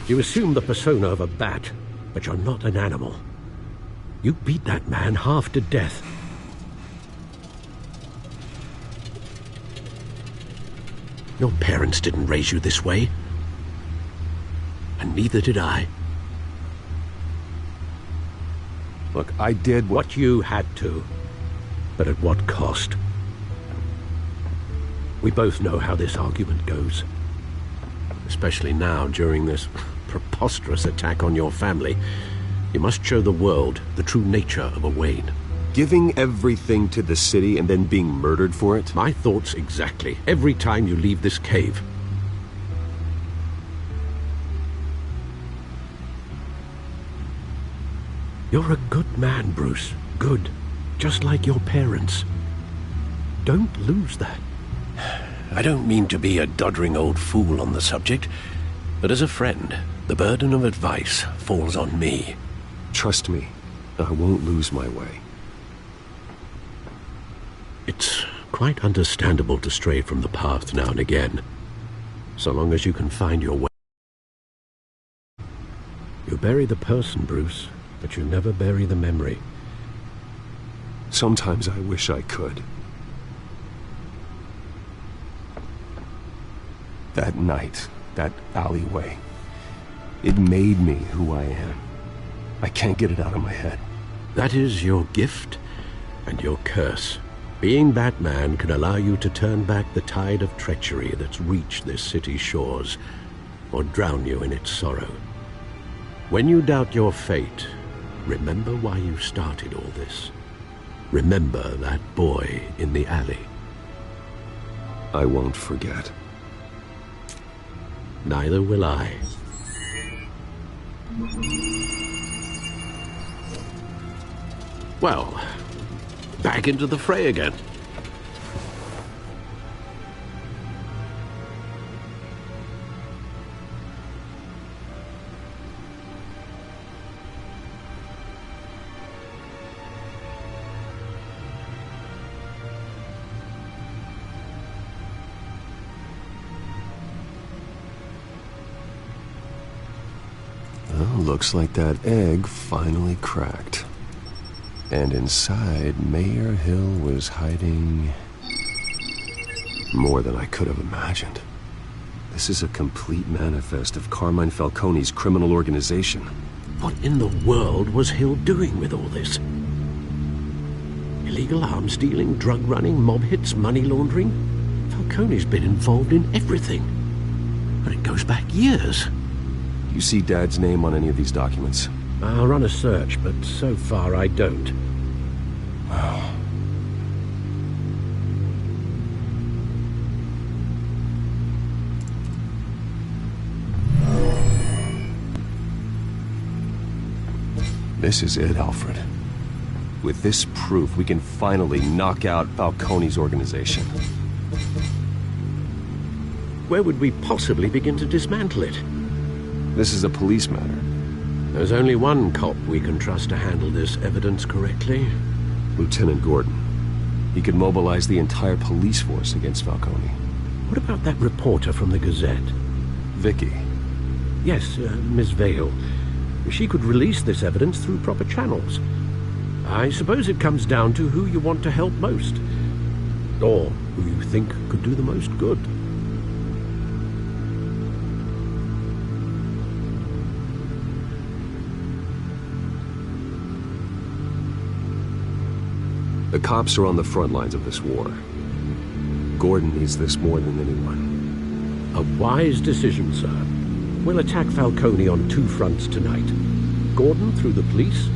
You assume the persona of a bat, but you're not an animal. You beat that man half to death. Your parents didn't raise you this way. And neither did I. Look, I did what you had to, but at what cost? We both know how this argument goes. Especially now, during this preposterous attack on your family. You must show the world the true nature of a Wayne. Giving everything to the city and then being murdered for it? My thoughts exactly. Every time you leave this cave. You're a good man, Bruce. Good. Just like your parents. Don't lose that. I don't mean to be a doddering old fool on the subject, but as a friend, the burden of advice falls on me. Trust me, I won't lose my way. It's quite understandable to stray from the path now and again, so long as you can find your way. You bury the person, Bruce, but you never bury the memory. Sometimes I wish I could. That night, that alleyway, it made me who I am. I can't get it out of my head. That is your gift and your curse. Being Batman can allow you to turn back the tide of treachery that's reached this city's shores, or drown you in its sorrow. When you doubt your fate, remember why you started all this. Remember that boy in the alley. I won't forget. Neither will I. Well, back into the fray again. Well, looks like that egg finally cracked. And inside, Mayor Hill was hiding more than I could have imagined. This is a complete manifest of Carmine Falcone's criminal organization. What in the world was Hill doing with all this? Illegal arms dealing, drug running, mob hits, money laundering? Falcone's been involved in everything. And it goes back years. You see Dad's name on any of these documents? I'll run a search, but so far I don't. Wow. This is it, Alfred. With this proof, we can finally knock out Falcone's organization. Where would we possibly begin to dismantle it? This is a police matter. There's only one cop we can trust to handle this evidence correctly. Lieutenant Gordon. He could mobilize the entire police force against Falcone. What about that reporter from the Gazette? Vicky. Yes, Miss Vale. She could release this evidence through proper channels. I suppose it comes down to who you want to help most. Or who you think could do the most good. The cops are on the front lines of this war. Gordon needs this more than anyone. A wise decision, sir. We'll attack Falcone on two fronts tonight. Gordon through the police,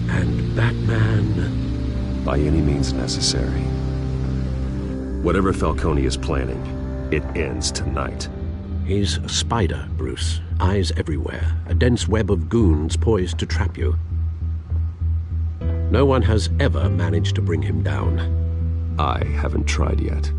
and Batman... by any means necessary. Whatever Falcone is planning, it ends tonight. He's a spider, Bruce. Eyes everywhere. A dense web of goons poised to trap you. No one has ever managed to bring him down. I haven't tried yet.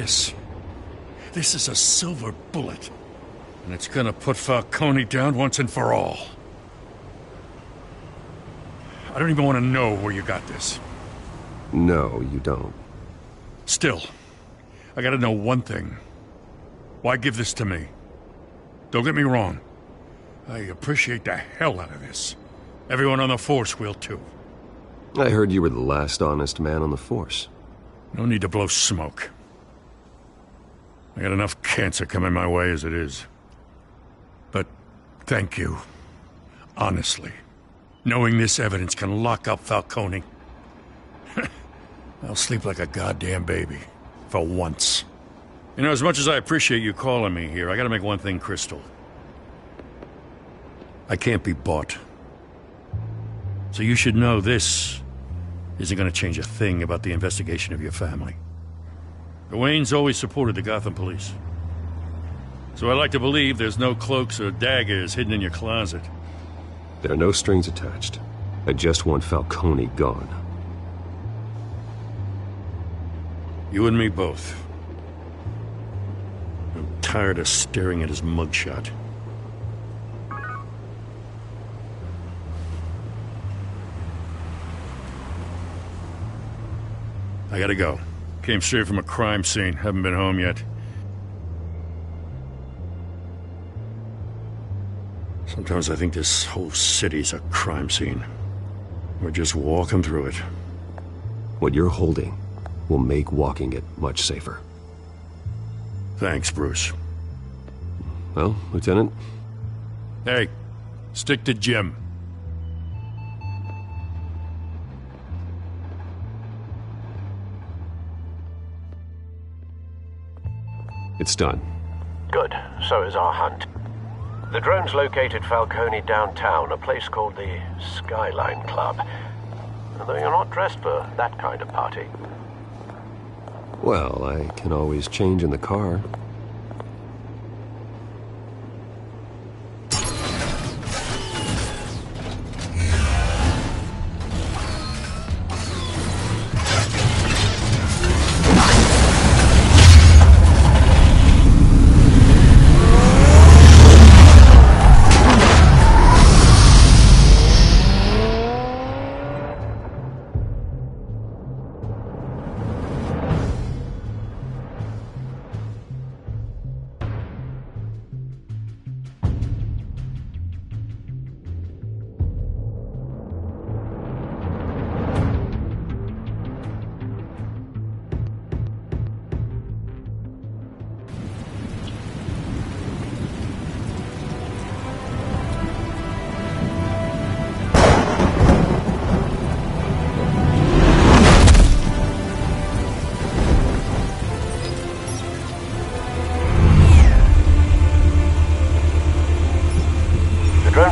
this. This is a silver bullet. And it's gonna put Falcone down once and for all. I don't even want to know where you got this. No, you don't. Still, I gotta know one thing. Why give this to me? Don't get me wrong. I appreciate the hell out of this. Everyone on the Force will too. I heard you were the last honest man on the Force. No need to blow smoke. I got enough cancer coming my way as it is. But thank you. Honestly. Knowing this evidence can lock up Falcone. I'll sleep like a goddamn baby. For once. You know, as much as I appreciate you calling me here, I gotta make one thing crystal. I can't be bought. So you should know this isn't gonna change a thing about the investigation of your family. The Waynes always supported the Gotham police. So I like to believe there's no cloaks or daggers hidden in your closet. There are no strings attached. I just want Falcone gone. You and me both. I'm tired of staring at his mugshot. I gotta go. Came straight from a crime scene. Haven't been home yet. Sometimes I think this whole city's a crime scene. We're just walking through it. What you're holding will make walking it much safer. Thanks, Bruce. Well, Lieutenant? Hey, stick to Jim. It's done. Good. So is our hunt. The drones located Falcone downtown, a place called the Skyline Club. Though you're not dressed for that kind of party. Well, I can always change in the car.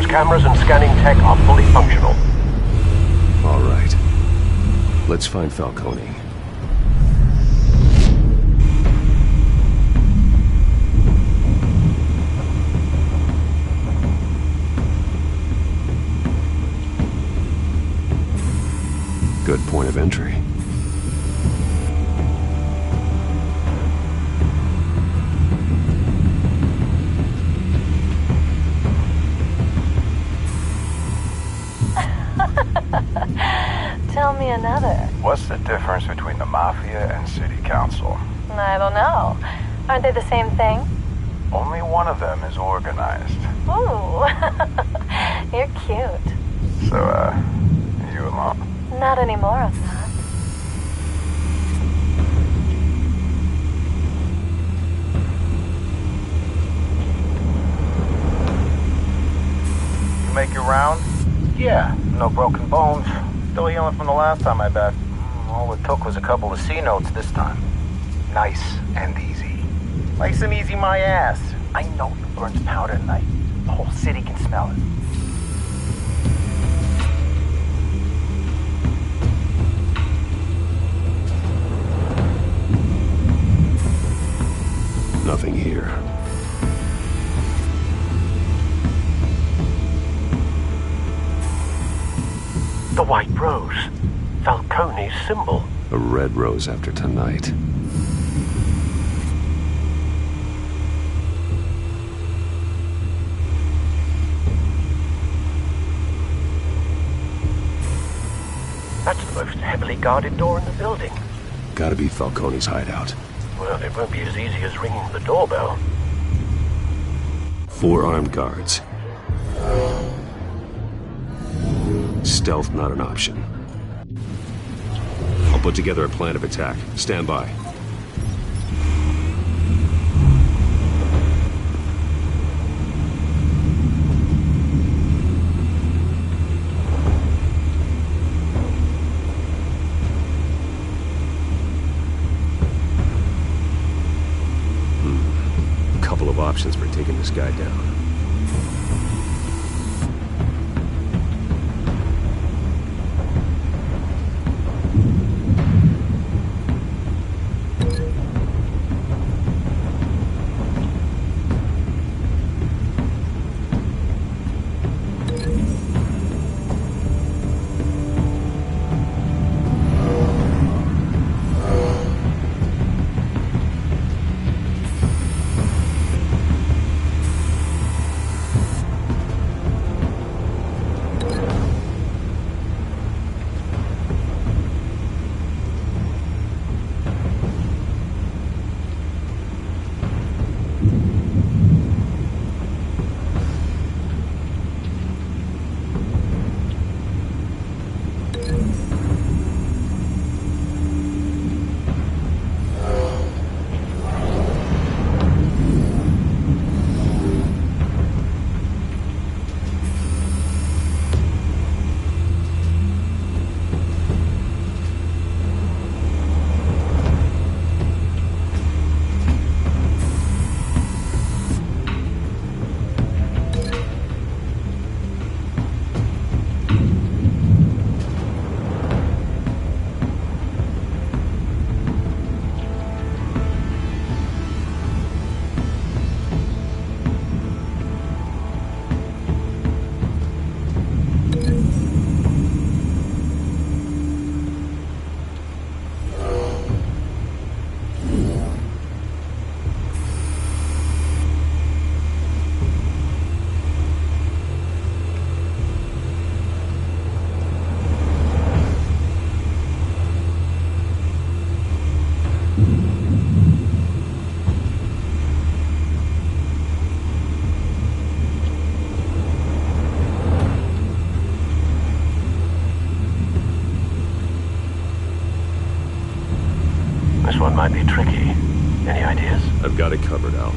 Cameras and scanning tech are fully functional. All right. Let's find Falcone. Good point of entry. Tell me another. What's the difference between the Mafia and City Council? I don't know. Aren't they the same thing? Only one of them is organized. Ooh, you're cute. So, you alone? Not anymore, I'm not. You make your round? Yeah, no broken bones. Still healing from the last time I bet. All it took was a couple of C notes this time. Nice and easy. Nice and easy my ass. I know you burns powder at night. The whole city can smell it. Nothing here. The white rose. Falcone's symbol. A red rose after tonight. That's the most heavily guarded door in the building. Gotta be Falcone's hideout. Well, it won't be as easy as ringing the doorbell. 4 armed guards. Stealth not an option. I'll put together a plan of attack. Stand by. Couple of options for taking this guy down. This one might be tricky. Any ideas? I've got it covered, Al.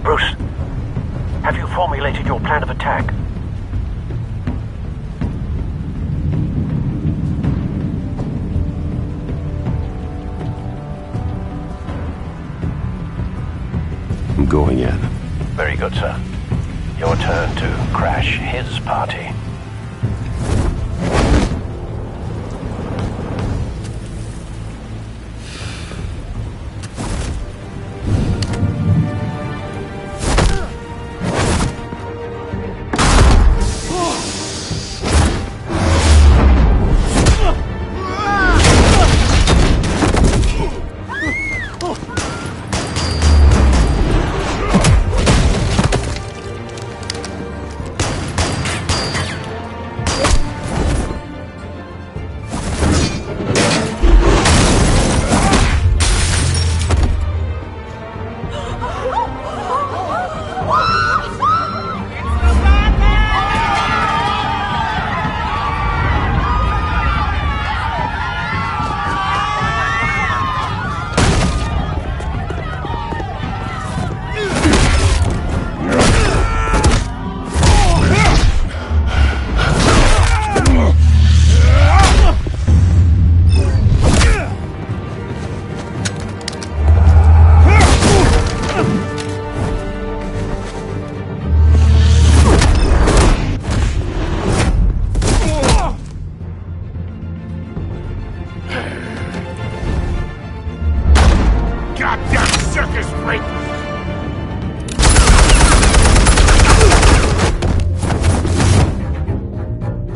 Bruce, have you formulated your plan of attack? I'm going in. Very good, sir. Your turn to crash his party.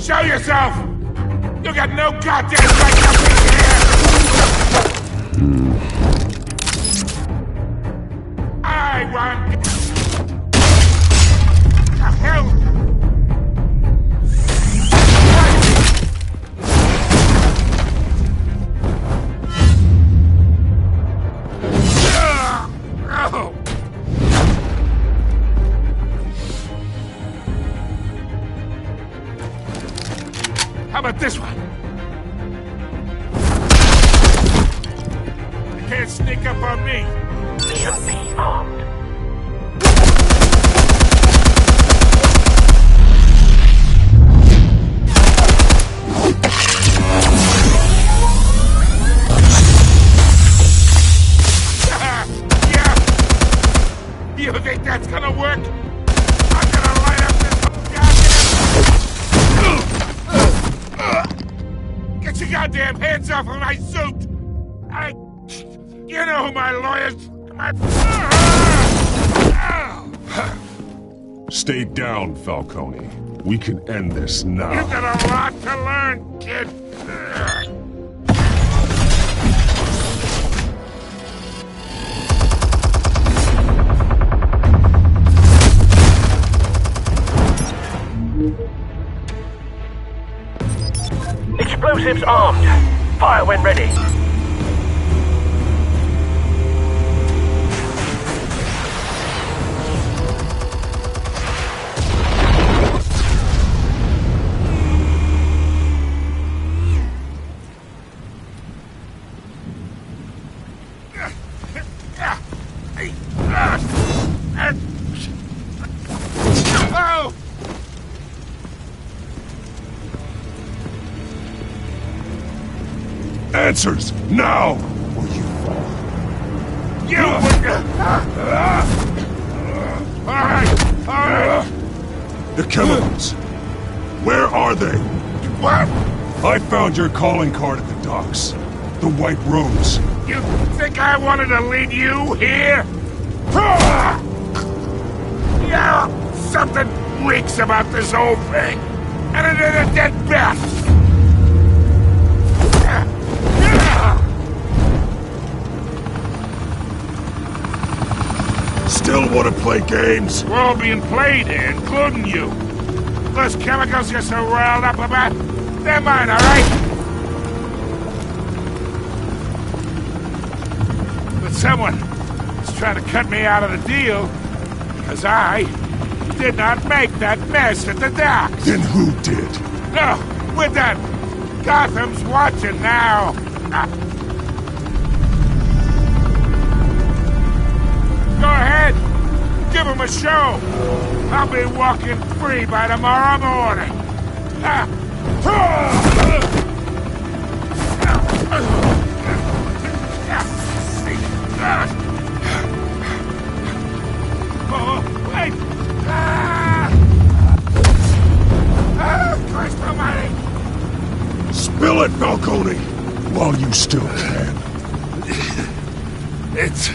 Show yourself! You got no goddamn right to be here! I want... The hell? Oh. How about this one? You can't sneak up on me. EMP armed. Yeah. You think that's gonna work? I'm gonna light up this goddamn... Get your goddamn hands off of my suit! You know who my lawyers... Stay down, Falcone. We can end this now. You've got a lot to learn, kid. Explosives armed. Fire when ready. Oh! Answers, now! Or you fall. You Alright, alright. The chemicals. Where are they? What? I found your calling card at the docks. The White Rose. You think I wanted to lead you here? Yeah, something reeks about this whole thing. And it is a dead bat. Still want to play games? We're all being played here, including you. Those chemicals you're so riled up about, they're mine, all right? But someone is trying to cut me out of the deal because I did not make that mess at the docks. Then who did? No, we're done. Gotham's watching now. Go ahead. Give him a show. I'll be walking free by tomorrow morning. Oh, wait. Christ almighty. Spill it, Falcone! While you still can. It's...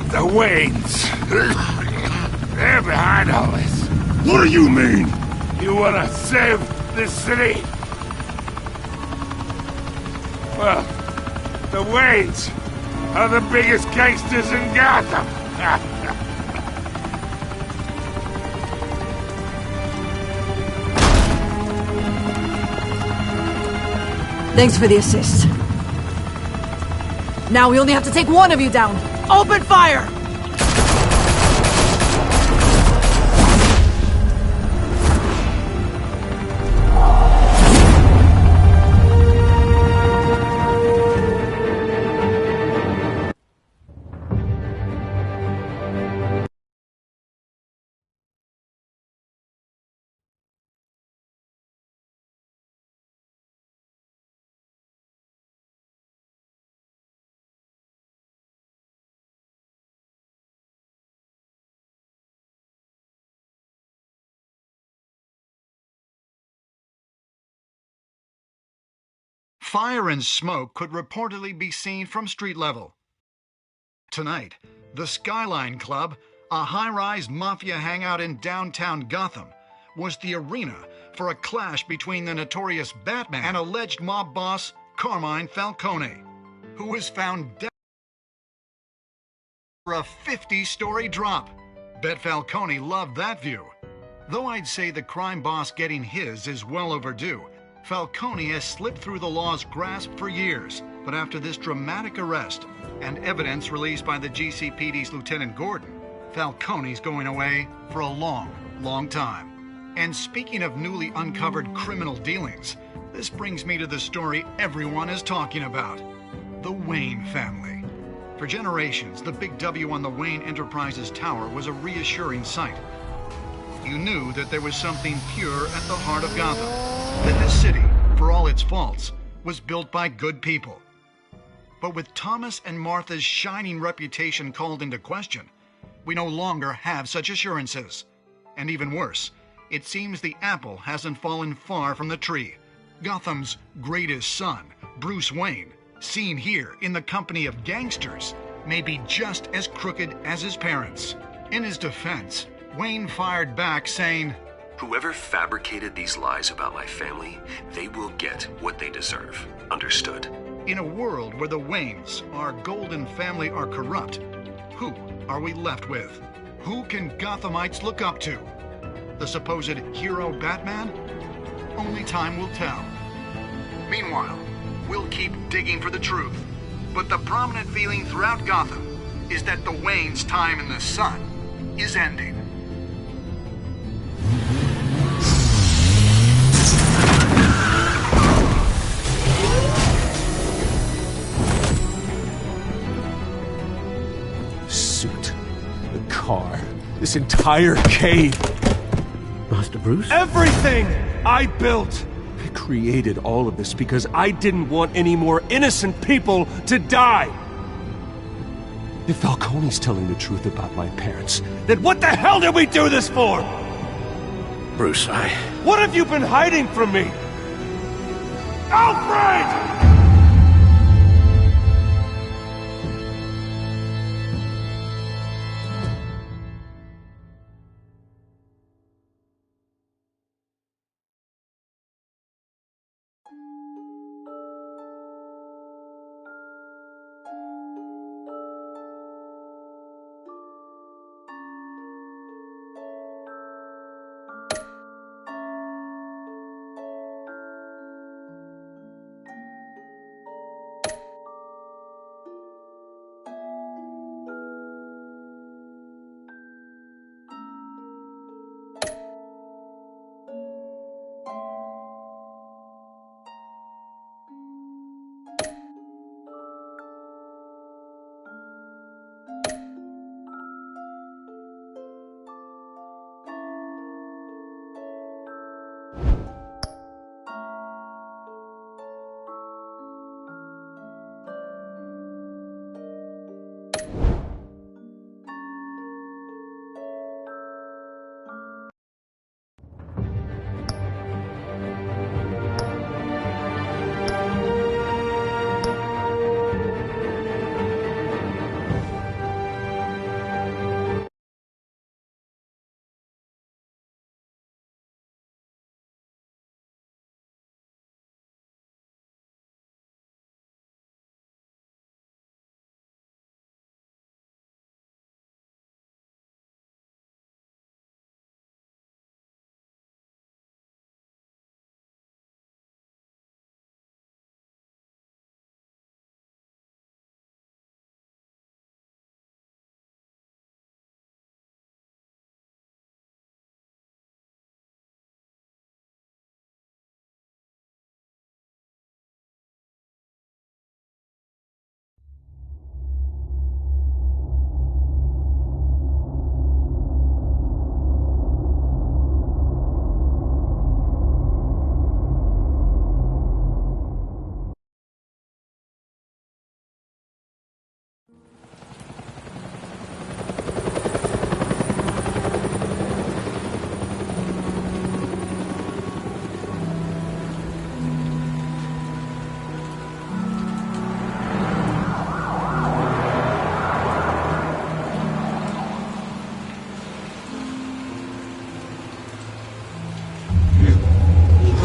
the Waynes. They're behind all this. What do you mean? You wanna save this city? Well, the Waynes are the biggest gangsters in Gotham. Thanks for the assist. Now we only have to take one of you down. Open fire! Fire and smoke could reportedly be seen from street level. Tonight, the Skyline Club, a high-rise mafia hangout in downtown Gotham, was the arena for a clash between the notorious Batman and alleged mob boss Carmine Falcone, who was found dead for a 50-story drop. Bet Falcone loved that view. Though I'd say the crime boss getting his is well overdue, Falcone has slipped through the law's grasp for years. But after this dramatic arrest and evidence released by the GCPD's Lieutenant Gordon, Falcone's going away for a long, long time. And speaking of newly uncovered criminal dealings, this brings me to the story everyone is talking about: the Wayne family. For generations, the big W on the Wayne Enterprises Tower was a reassuring sight. You knew that there was something pure at the heart of Gotham, that this city, for all its faults, was built by good people. But with Thomas and Martha's shining reputation called into question, we no longer have such assurances. And even worse, it seems the apple hasn't fallen far from the tree. Gotham's greatest son, Bruce Wayne, seen here in the company of gangsters, may be just as crooked as his parents. In his defense, Wayne fired back saying, "Whoever fabricated these lies about my family, they will get what they deserve. Understood?" In a world where the Waynes, our golden family, are corrupt, who are we left with? Who can Gothamites look up to? The supposed hero Batman? Only time will tell. Meanwhile, we'll keep digging for the truth. But the prominent feeling throughout Gotham is that the Waynes' time in the sun is ending. Suit, the car, this entire cave. Master Bruce? Everything I built! I created all of this because I didn't want any more innocent people to die! If Falcone's telling the truth about my parents, then what the hell did we do this for? Bruce, What have you been hiding from me? Alfred!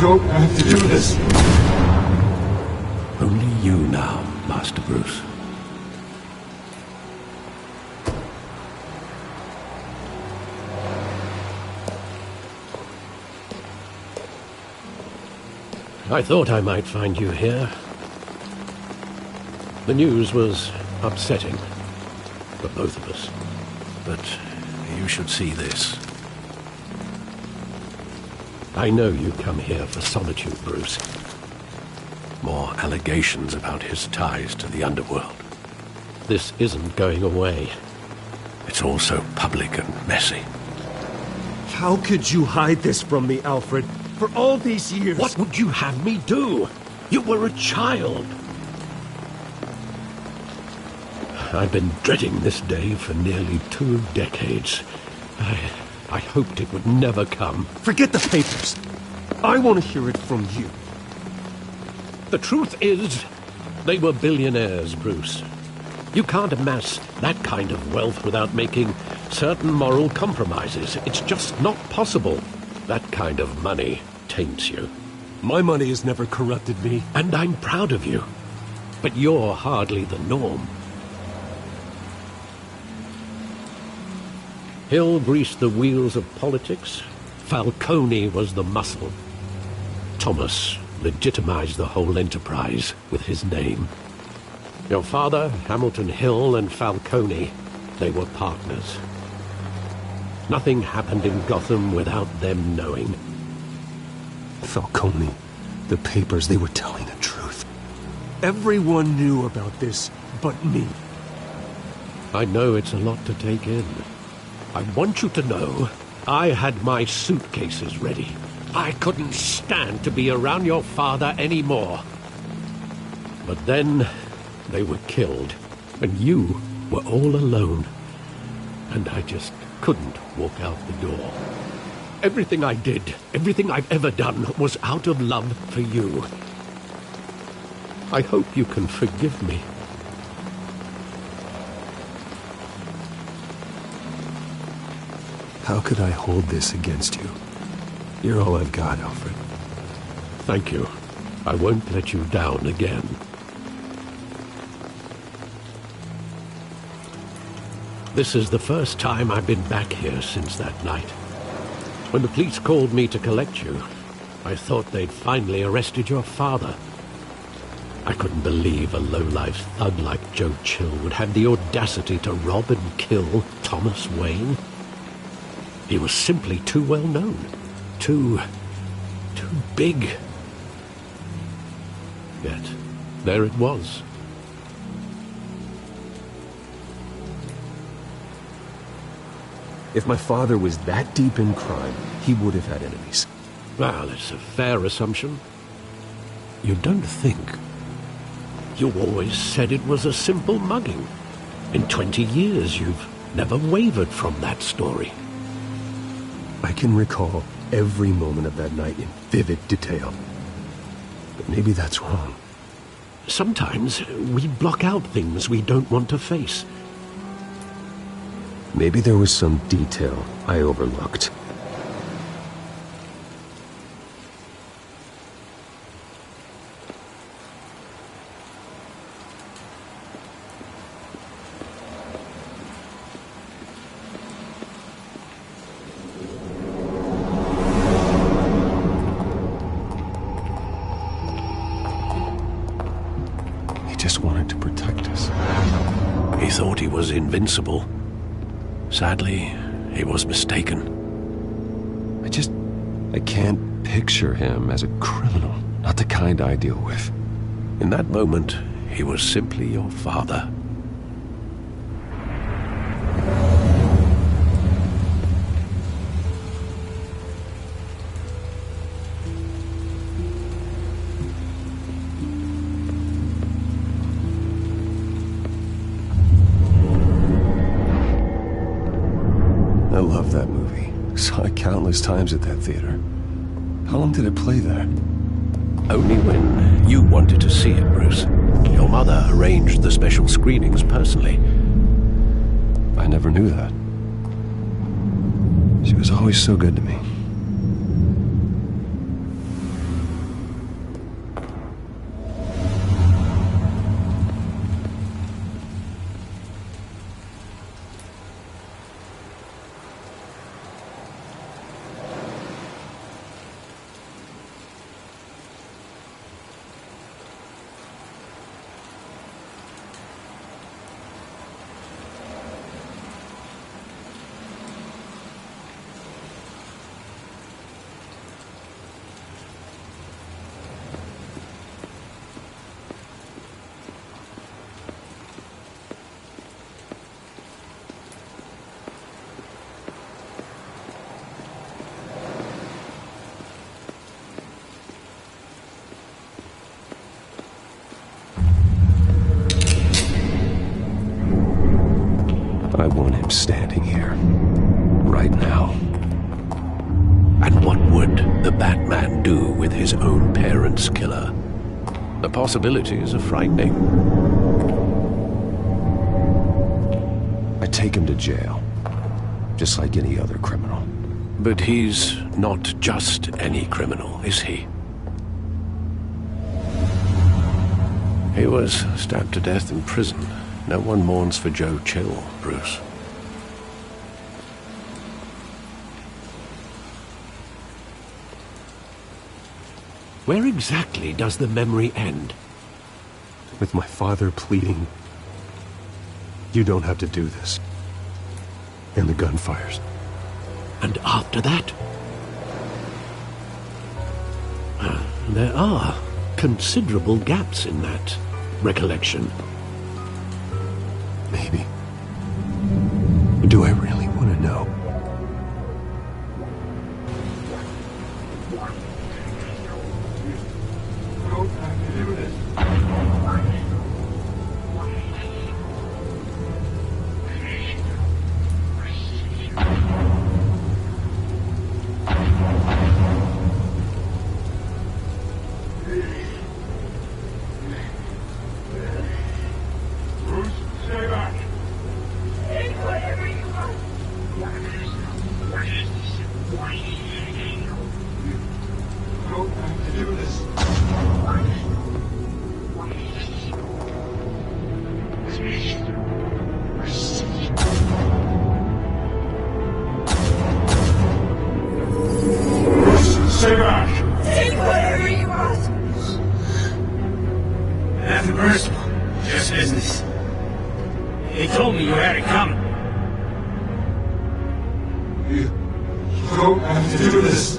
don't have to do this. Only you now, Master Bruce. I thought I might find you here. The news was upsetting for both of us. But you should see this. I know you come here for solitude, Bruce. More allegations about his ties to the underworld. This isn't going away. It's all so public and messy. How could you hide this from me, Alfred? For all these years... What would you have me do? You were a child. I've been dreading this day for nearly 2 decades. I hoped it would never come. Forget the papers. I want to hear it from you. The truth is, they were billionaires, Bruce. You can't amass that kind of wealth without making certain moral compromises. It's just not possible. That kind of money taints you. My money has never corrupted me. And I'm proud of you. But you're hardly the norm. Hill greased the wheels of politics. Falcone was the muscle. Thomas legitimized the whole enterprise with his name. Your father, Hamilton Hill, and Falcone, they were partners. Nothing happened in Gotham without them knowing. Falcone, the papers, they were telling the truth. Everyone knew about this but me. I know it's a lot to take in. I want you to know I had my suitcases ready. I couldn't stand to be around your father anymore. But then they were killed, and you were all alone. And I just couldn't walk out the door. Everything I did, everything I've ever done, was out of love for you. I hope you can forgive me. How could I hold this against you? You're all I've got, Alfred. Thank you. I won't let you down again. This is the first time I've been back here since that night. When the police called me to collect you, I thought they'd finally arrested your father. I couldn't believe a low-life thug like Joe Chill would have the audacity to rob and kill Thomas Wayne. He was simply too well known. Too big. Yet, there it was. If my father was that deep in crime, he would have had enemies. Well, it's a fair assumption. You don't think. You always said it was a simple mugging. In 20 years, you've never wavered from that story. I can recall every moment of that night in vivid detail. But maybe that's wrong. Sometimes we block out things we don't want to face. Maybe there was some detail I overlooked. Just wanted to protect us. He thought he was invincible. Sadly, he was mistaken. I can't picture him as a criminal. Not the kind I deal with. In that moment, he was simply your father. I love that movie. Saw it countless times at that theater. How long did it play there? Only when you wanted to see it, Bruce. Your mother arranged the special screenings personally. I never knew that. She was always so good to me. want him standing here. Right now. And what would the Batman do with his own parents' killer? The possibilities are frightening. I take him to jail. Just like any other criminal. But he's not just any criminal, is he? He was stabbed to death in prison. No one mourns for Joe Chill, Bruce. Where exactly does the memory end? With my father pleading, "You don't have to do this." And the gun fires. And after that? There are considerable gaps in that recollection. Maybe. Do I really want to know? Stay back! Take whatever you want. Nothing personal, just business. They told me you had it coming. You don't have to do this.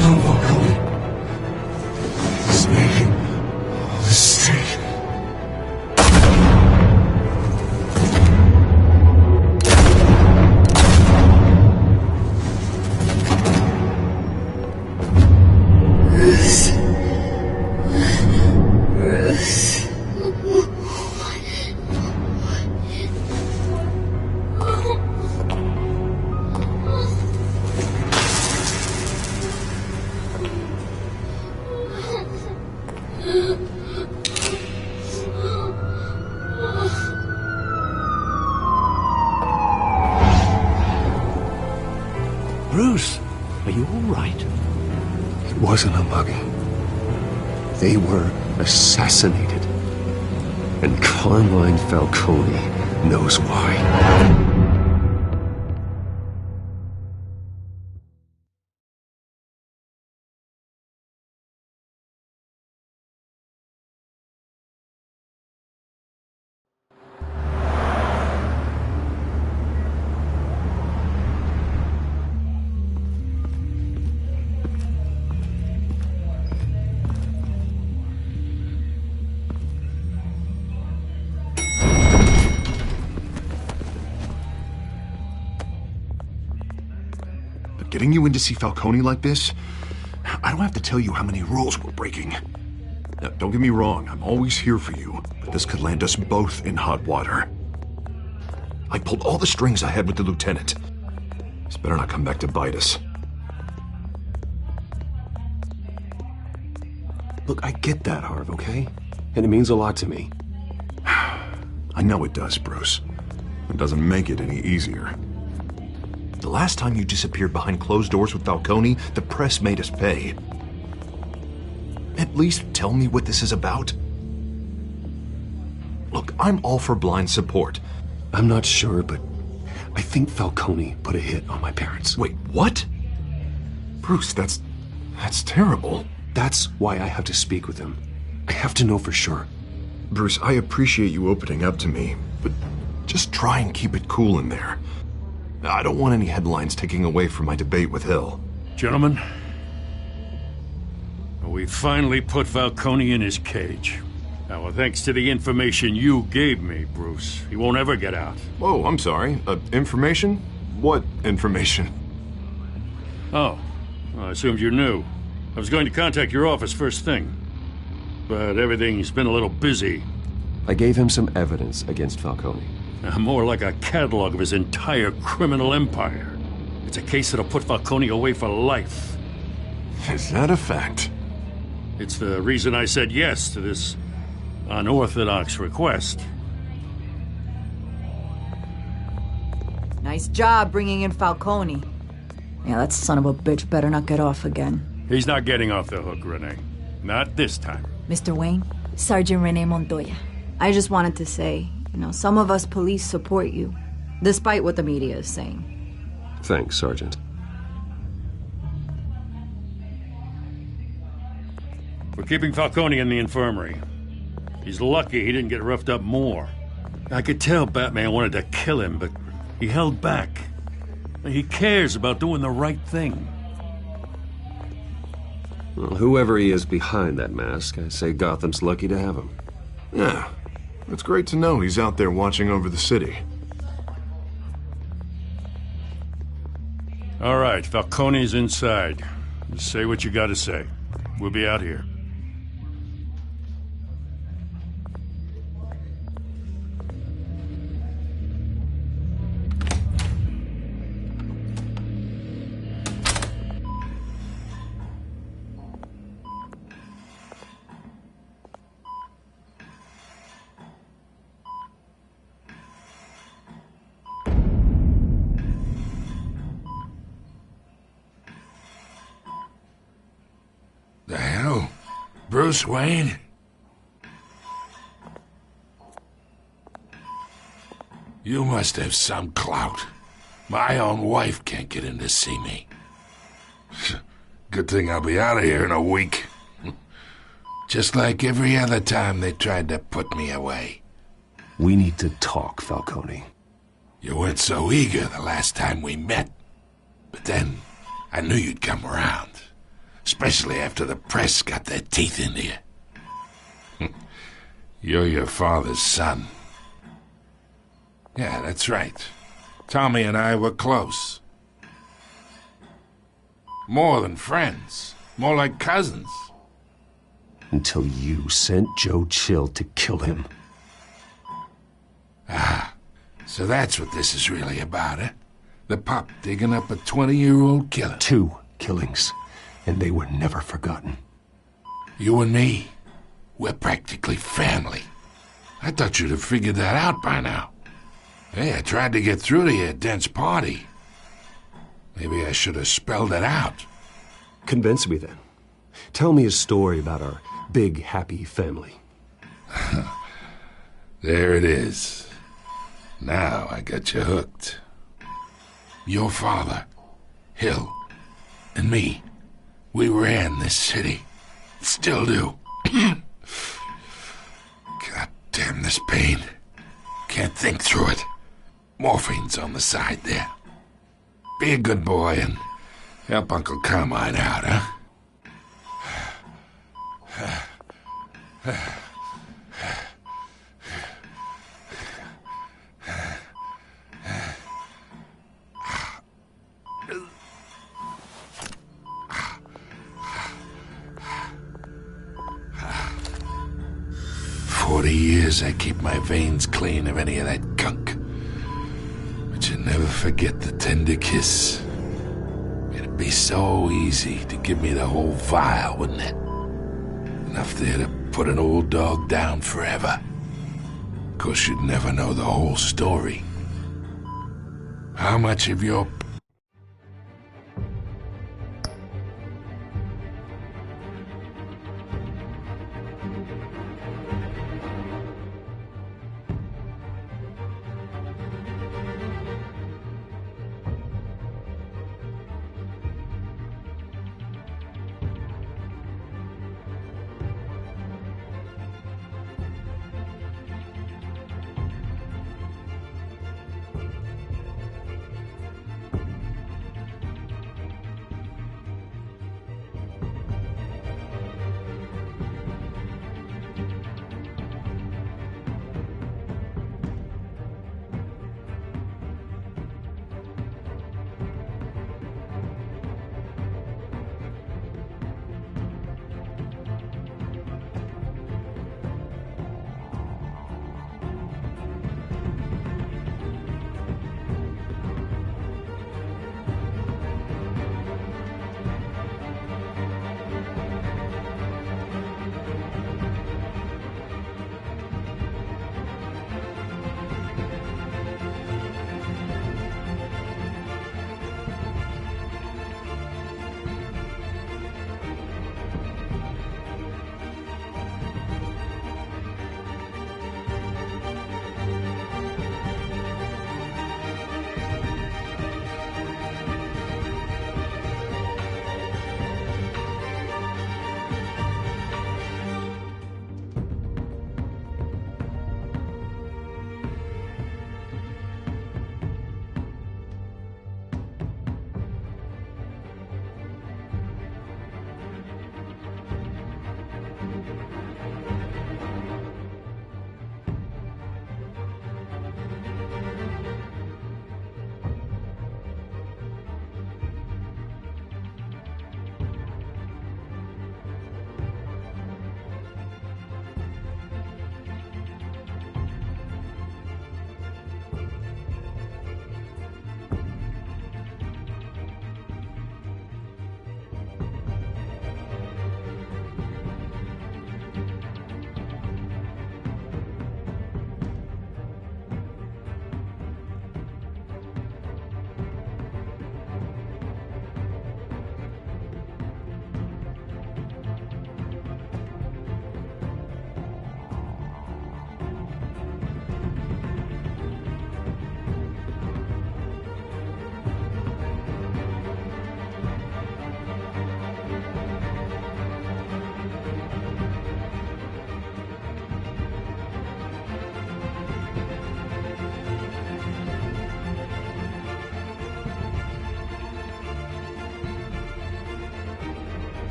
Don't walk away. He's making a mistake. Bruce, are you all right? It wasn't a mugging. They were assassinated. And Carmine Falcone knows why. Getting you in to see Falcone like this, I don't have to tell you how many rules we're breaking. Now, don't get me wrong, I'm always here for you, but this could land us both in hot water. I pulled all the strings I had with the lieutenant. This better not come back to bite us. Look, I get that, Harv, okay? And it means a lot to me. I know it does, Bruce. It doesn't make it any easier. The last time you disappeared behind closed doors with Falcone, the press made us pay. At least tell me what this is about. Look, I'm all for blind support. I'm not sure, but I think Falcone put a hit on my parents. Wait, what? Bruce, that's terrible. That's why I have to speak with him. I have to know for sure. Bruce, I appreciate you opening up to me, but just try and keep it cool in there. I don't want any headlines taking away from my debate with Hill. Gentlemen, we finally put Falcone in his cage. Now, thanks to the information you gave me, Bruce, he won't ever get out. Whoa, I'm sorry. Information? What information? Oh, Well, I assumed you knew. I was going to contact your office first thing, but everything's been a little busy. I gave him some evidence against Falcone. More like a catalog of his entire criminal empire. It's a case that'll put Falcone away for life. Is that a fact? It's the reason I said yes to this unorthodox request. Nice job bringing in Falcone. Yeah, that son of a bitch better not get off again. He's not getting off the hook, Renee. Not this time. Mr. Wayne, Sergeant Renee Montoya. I just wanted to say, some of us police support you, despite what the media is saying. Thanks, Sergeant. We're keeping Falcone in the infirmary. He's lucky he didn't get roughed up more. I could tell Batman wanted to kill him, but he held back. He cares about doing the right thing. Well, whoever he is behind that mask, I say Gotham's lucky to have him. Yeah, it's great to know he's out there watching over the city. All right, Falcone's inside. Just say what you gotta say. We'll be out here. The hell? Bruce Wayne? You must have some clout. My own wife can't get in to see me. Good thing I'll be out of here in a week. Just like every other time they tried to put me away. We need to talk, Falcone. You weren't so eager the last time we met. But then, I knew you'd come around. Especially after the press got their teeth into you. You're your father's son. Yeah, that's right. Tommy and I were close. More than friends. More like cousins. Until you sent Joe Chill to kill him. Ah, so that's what this is really about, eh? The pup digging up a 20-year-old killer. 2 killings. And they were never forgotten. You and me, we're practically family. I thought you'd have figured that out by now. Hey, I tried to get through to your dense party. Maybe I should have spelled it out. Convince me then. Tell me a story about our big, happy family. There it is. Now I got you hooked. Your father, Hill, and me. We ran this city. Still do. God damn this pain. Can't think through it. Morphine's on the side there. Be a good boy and help Uncle Carmine out, huh? 40 years I keep my veins clean of any of that gunk. But you never forget the tender kiss. It'd be so easy to give me the whole vial, wouldn't it? Enough there to put an old dog down forever. Of course, you'd never know the whole story. How much of your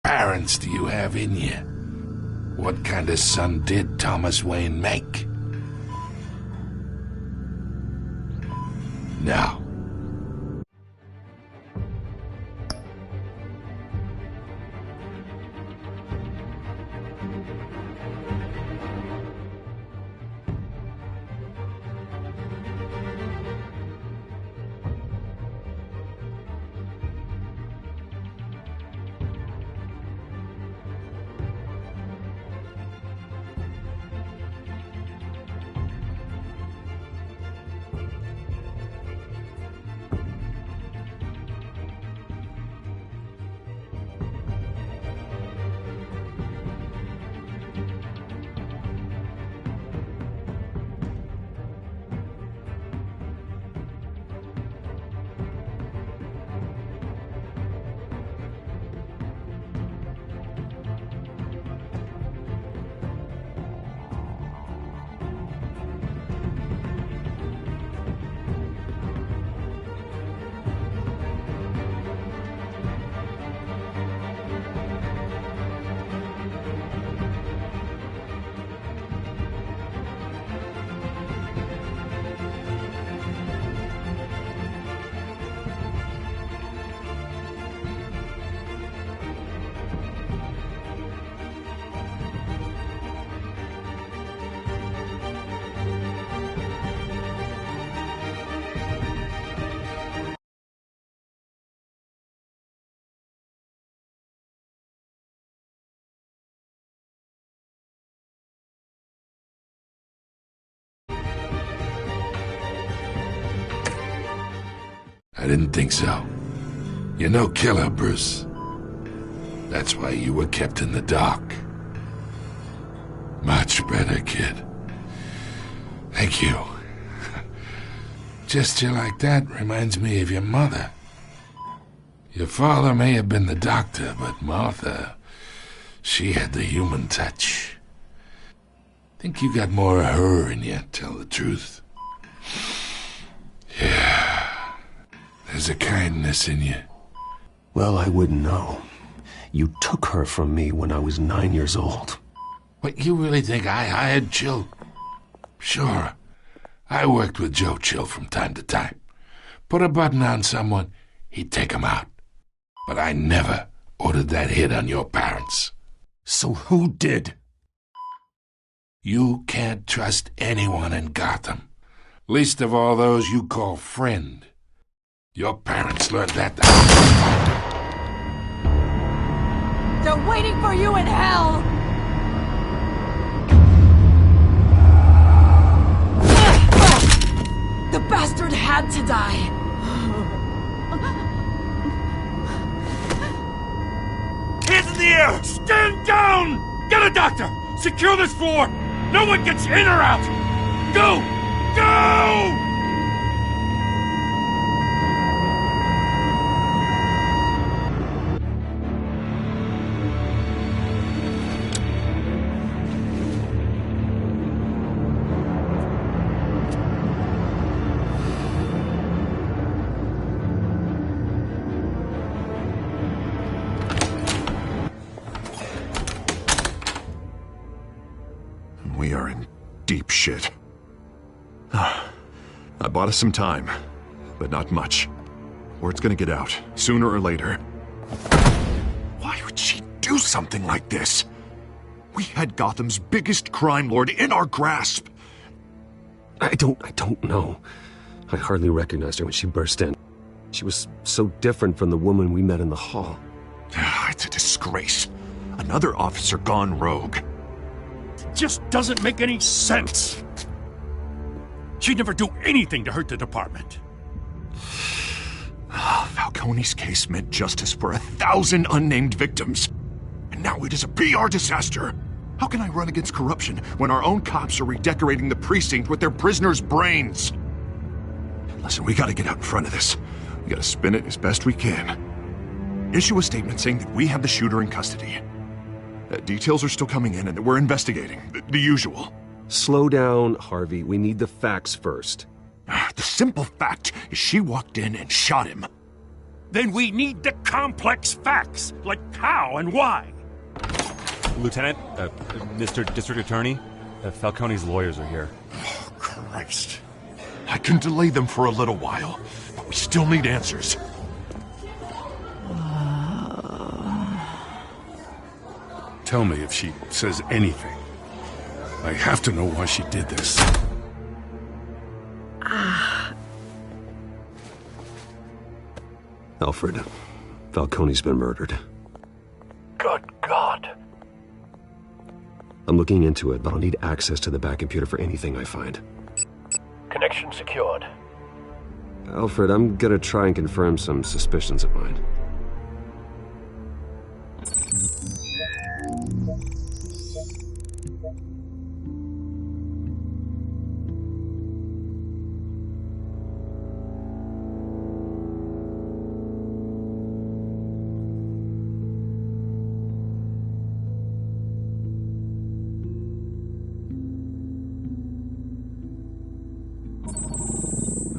Parents do you have in you? What kind of son did Thomas Wayne make? No. I didn't think so. You're no killer, Bruce. That's why you were kept in the dark. Much better, kid. Thank you. Gesture like that reminds me of your mother. Your father may have been the doctor, but Martha, she had the human touch. Think you got more of her in you, tell the truth. Yeah. There's a kindness in you. Well, I wouldn't know. You took her from me when I was 9 years old. What, you really think I hired Chill? Sure. I worked with Joe Chill from time to time. Put a button on someone, he'd take him out. But I never ordered that hit on your parents. So who did? You can't trust anyone in Gotham. Least of all those you call friend. Your parents learned that. They're waiting for you in hell! The bastard had to die. Hands in the air! Stand down! Get a doctor! Secure this floor! No one gets in or out! Go! Go! We are in deep shit. I bought us some time, but not much. Word's gonna get out, sooner or later. Why would she do something like this? We had Gotham's biggest crime lord in our grasp. I don't know. I hardly recognized her when she burst in. She was so different from the woman we met in the hall. It's a disgrace. Another officer gone rogue. Just doesn't make any sense. She'd never do anything to hurt the department. Falcone's case meant justice for 1,000 unnamed victims. And now it is a PR disaster. How can I run against corruption when our own cops are redecorating the precinct with their prisoners' brains? Listen, we gotta get out in front of this. We gotta spin it as best we can. Issue a statement saying that we have the shooter in custody. Details are still coming in and that we're investigating. The usual. Slow down, Harvey. We need the facts first. The simple fact is she walked in and shot him. Then we need the complex facts, like how and why. Lieutenant, Mr. District Attorney, Falcone's lawyers are here. Oh, Christ. I can delay them for a little while, but we still need answers. Tell me if she says anything. I have to know why she did this. Alfred, Falcone's been murdered. Good God. I'm looking into it, but I'll need access to the back computer for anything I find. Connection secured. Alfred, I'm gonna try and confirm some suspicions of mine.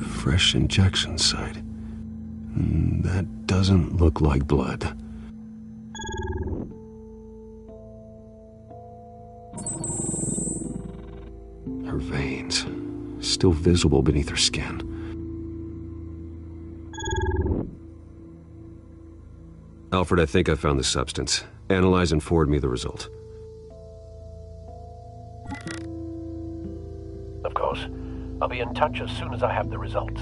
Fresh injection site. That doesn't look like blood. Her veins, still visible beneath her skin. Alfred, I think I found the substance. Analyze and forward me the result. Of course. I'll be in touch as soon as I have the results.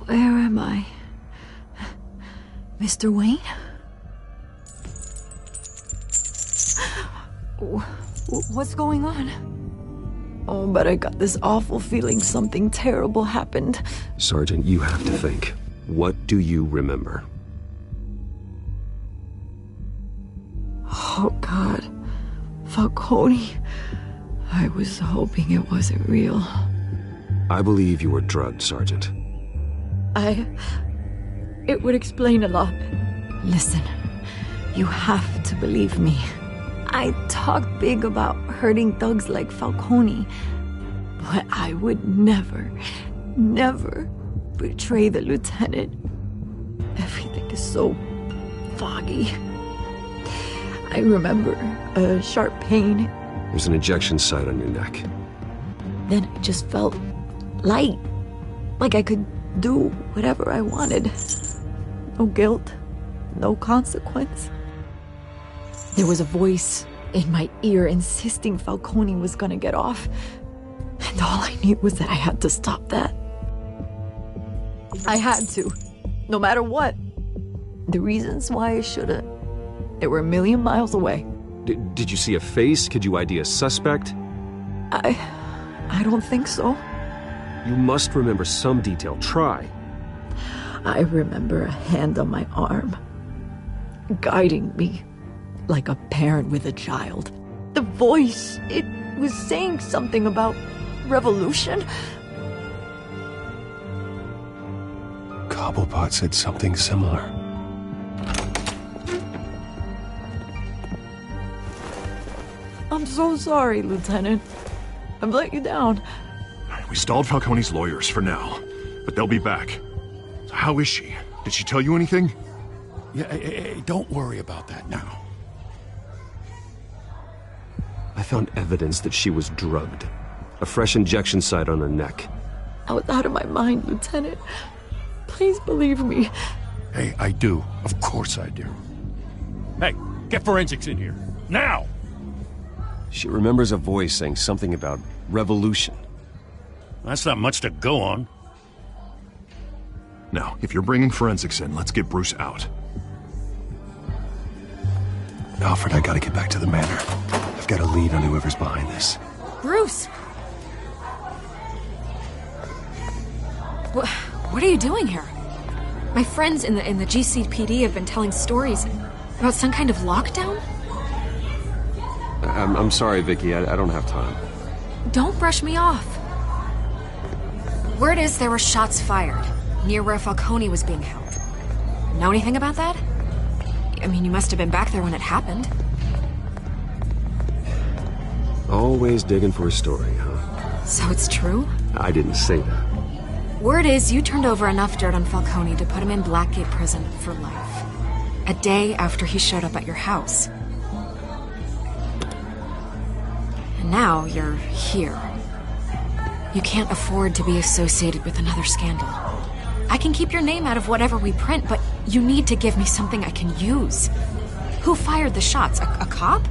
Where am I? Mr. Wayne? What's going on? Oh, but I got this awful feeling something terrible happened. Sergeant, you have to think. What do you remember? Oh, God. Falcone. I was hoping it wasn't real. I believe you were drugged, Sergeant. It would explain a lot. Listen, you have to believe me. I talked big about hurting thugs like Falcone, but I would never betray the lieutenant. Everything is so foggy. I remember a sharp pain. There's an injection site on your neck. Then I just felt light, like I could do whatever I wanted. No guilt, no consequence. There was a voice in my ear insisting Falcone was gonna get off, and all I knew was that I had to stop that. I had to, no matter what. The reasons why I shouldn't, they were a million miles away. Did you see a face? Could you ID a suspect? I don't think so. You must remember some detail. Try. I remember a hand on my arm, guiding me like a parent with a child. The voice, it was saying something about revolution. Cobblepot said something similar. I'm so sorry, Lieutenant. I've let you down. We stalled Falcone's lawyers for now, but they'll be back. So how is she? Did she tell you anything? Yeah, hey, don't worry about that now. I found evidence that she was drugged. A fresh injection site on her neck. I was out of my mind, Lieutenant. Please believe me. Hey, I do. Of course I do. Hey, get forensics in here. Now! She remembers a voice saying something about revolution. That's not much to go on. Now, if you're bringing forensics in, let's get Bruce out. Alfred, I gotta get back to the manor. I've got a lead on whoever's behind this. Bruce! What are you doing here? My friends in the GCPD have been telling stories about some kind of lockdown? I'm sorry, Vicky. I don't have time. Don't brush me off. Word is there were shots fired near where Falcone was being held. Know anything about that? I mean, you must have been back there when it happened. Always digging for a story, huh? So it's true? I didn't say that. Word is you turned over enough dirt on Falcone to put him in Blackgate Prison for life. A day after he showed up at your house. And now you're here. You can't afford to be associated with another scandal. I can keep your name out of whatever we print, but you need to give me something I can use. Who fired the shots? A cop?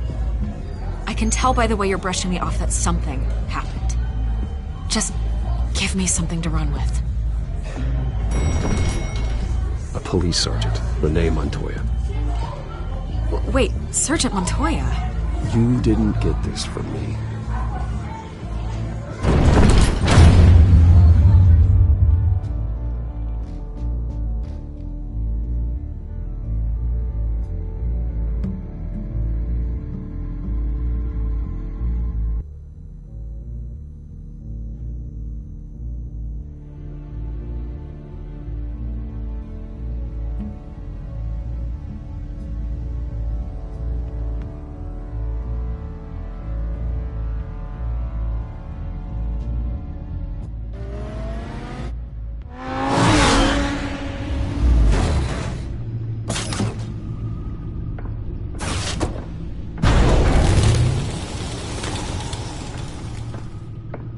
I can tell by the way you're brushing me off that something happened. Just give me something to run with. A police sergeant, Renee Montoya. Wait, Sergeant Montoya? You didn't get this from me.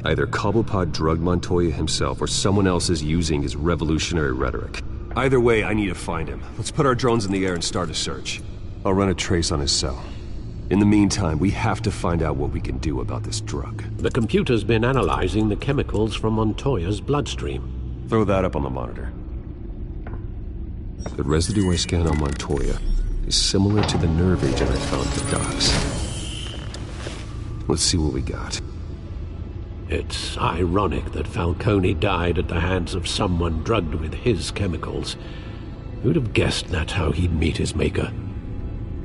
Either Cobblepot drugged Montoya himself or someone else is using his revolutionary rhetoric. Either way, I need to find him. Let's put our drones in the air and start a search. I'll run a trace on his cell. In the meantime, we have to find out what we can do about this drug. The computer's been analyzing the chemicals from Montoya's bloodstream. Throw that up on the monitor. The residue I scanned on Montoya is similar to the nerve agent I found at the docks. Let's see what we got. It's ironic that Falcone died at the hands of someone drugged with his chemicals. Who'd have guessed that's how he'd meet his maker?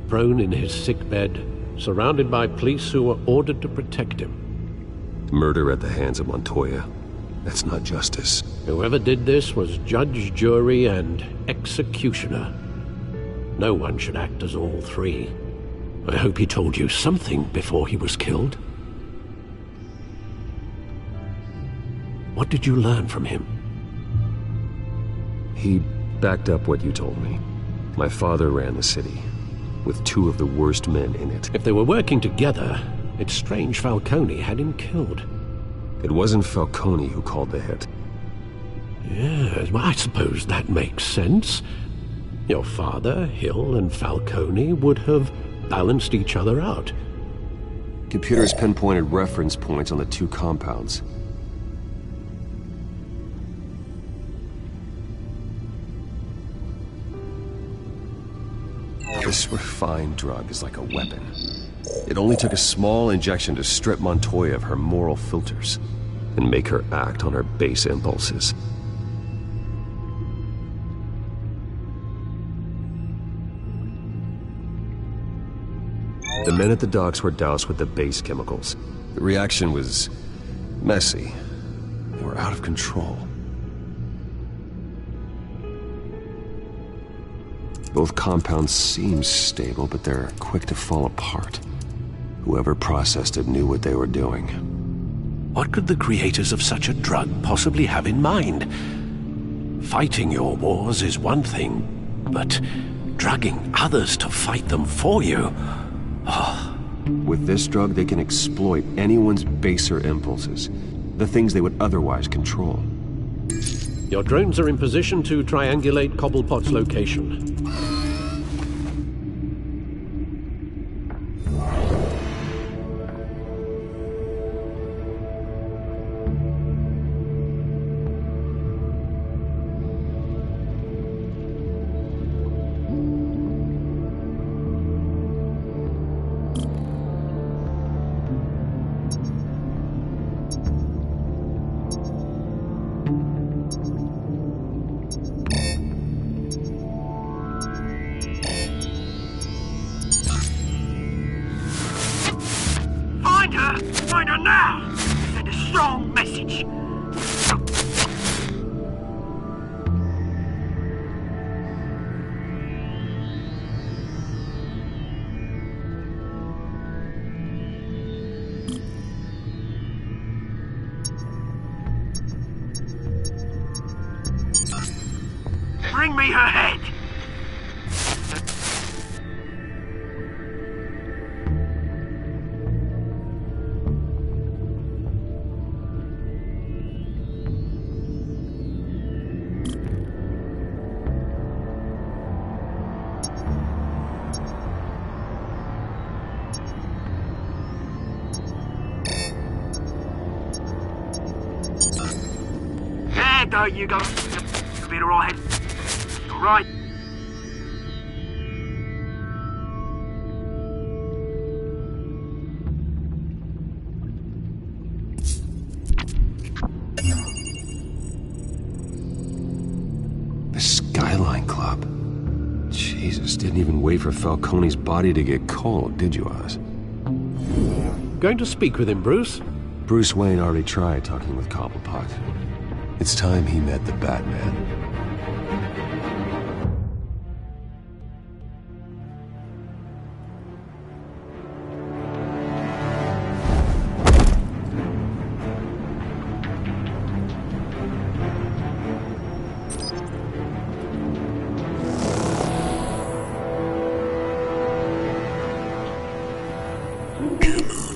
Prone in his sickbed, surrounded by police who were ordered to protect him. Murder at the hands of Montoya. That's not justice. Whoever did this was judge, jury, and executioner. No one should act as all three. I hope he told you something before he was killed. What did you learn from him? He backed up what you told me. My father ran the city, with two of the worst men in it. If they were working together, it's strange Falcone had him killed. It wasn't Falcone who called the hit. Yes, well, I suppose that makes sense. Your father, Hill, and Falcone would have balanced each other out. Computers pinpointed reference points on the two compounds. This refined drug is like a weapon. It only took a small injection to strip Montoya of her moral filters. and make her act on her base impulses. The men at the docks were doused with the base chemicals. The reaction was messy. They were out of control. Both compounds seem stable, but they're quick to fall apart. Whoever processed it knew what they were doing. What could the creators of such a drug possibly have in mind? Fighting your wars is one thing, but drugging others to fight them for you... Oh. With this drug, they can exploit anyone's baser impulses, the things they would otherwise control. Your drones are in position to triangulate Cobblepot's location. Find her now! Send a strong message! Bring me her head! There you go. You'll be alright. Alright. The Skyline Club. Jesus, didn't even wait for Falcone's body to get cold, did you, Oz? Going to speak with him, Bruce? Bruce Wayne already tried talking with Cobblepot. It's time he met the Batman.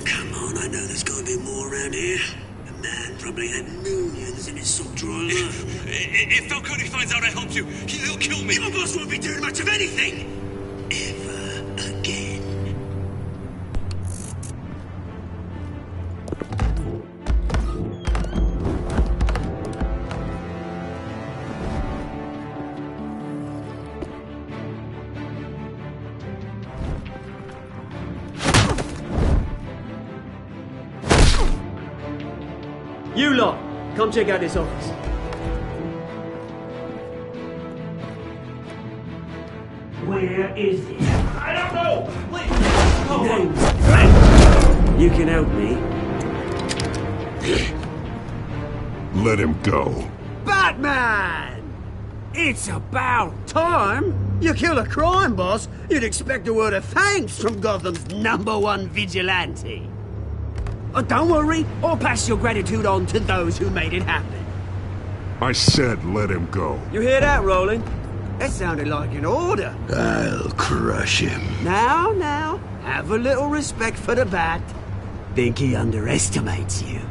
Come on, I know there's gonna be more around here. The man probably had millions in his soul drawer. If Falcone finds out I helped you, he'll kill me. Your boss won't be doing much of anything. Ever again. You lot, come check out this office. Where is it? I don't know! Please! You can help me. Let him go. Batman! It's about time! You kill a crime boss, you'd expect a word of thanks from Gotham's #1 vigilante. Oh, don't worry, I'll pass your gratitude on to those who made it happen. I said let him go. You hear that, Roland? That sounded like an order. I'll crush him. Now, have a little respect for the Bat. Think he underestimates you.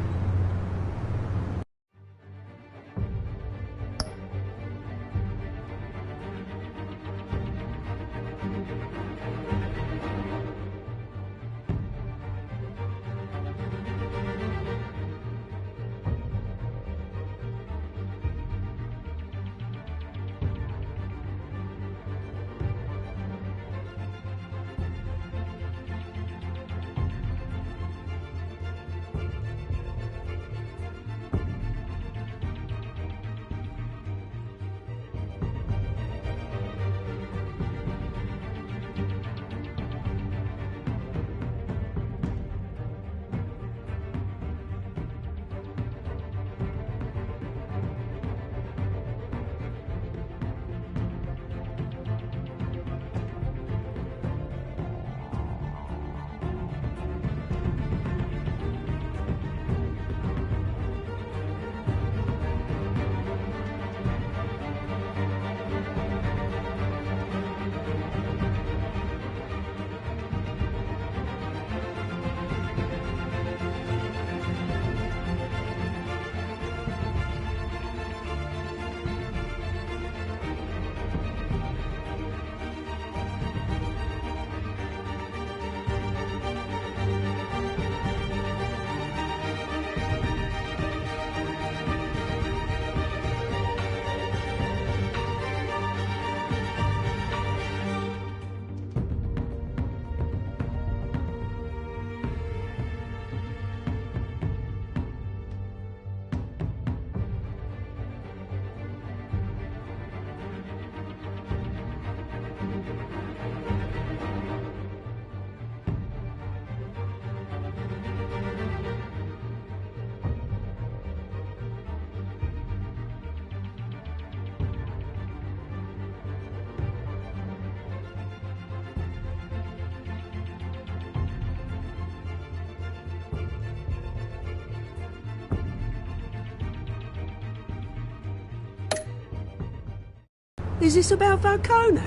Is this about Falcone?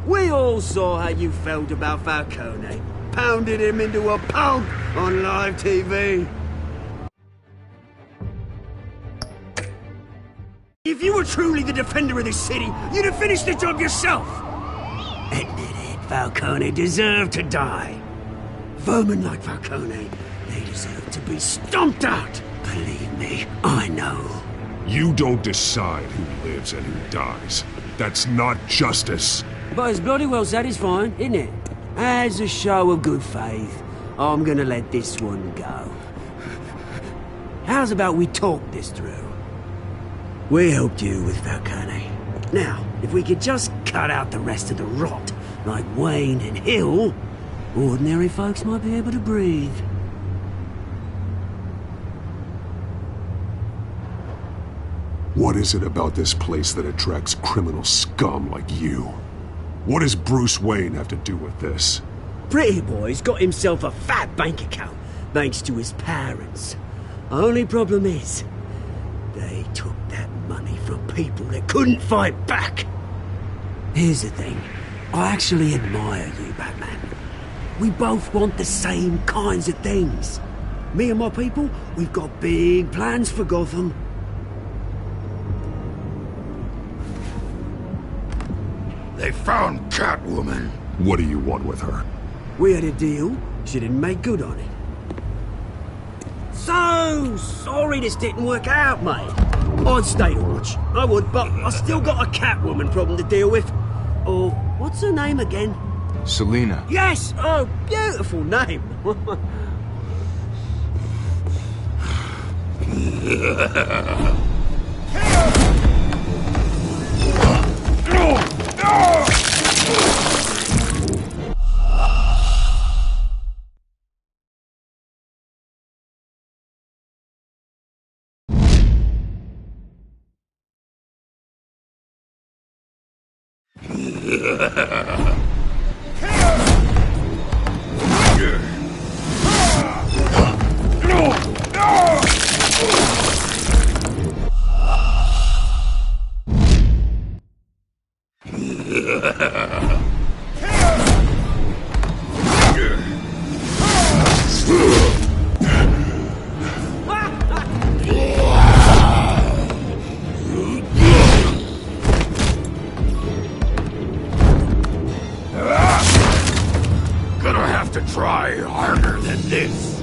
We all saw how you felt about Falcone. Pounded him into a pulp on live TV. If you were truly the defender of this city, you'd have finished the job yourself. Admit it, Falcone deserved to die. Vermin like Falcone, they deserve to be stomped out. Believe me, I know. You don't decide who lives and who dies. That's not justice. But it's bloody well satisfying, isn't it? As a show of good faith, I'm gonna let this one go. How's about we talk this through? We helped you with Falcone. Now, if we could just cut out the rest of the rot, like Wayne and Hill, ordinary folks might be able to breathe. What is it about this place that attracts criminal scum like you? What does Bruce Wayne have to do with this? Pretty Boy's got himself a fat bank account, thanks to his parents. Only problem is, they took that money from people that couldn't fight back. Here's the thing. I actually admire you, Batman. We both want the same kinds of things. Me and my people, we've got big plans for Gotham. They found Catwoman. What do you want with her? We had a deal. She didn't make good on it. So sorry this didn't work out, mate. I'd stay to watch. I would, but I still got a Catwoman problem to deal with. Oh, what's her name again? Selina. Yes! Oh, beautiful name. Gonna have to try harder than this.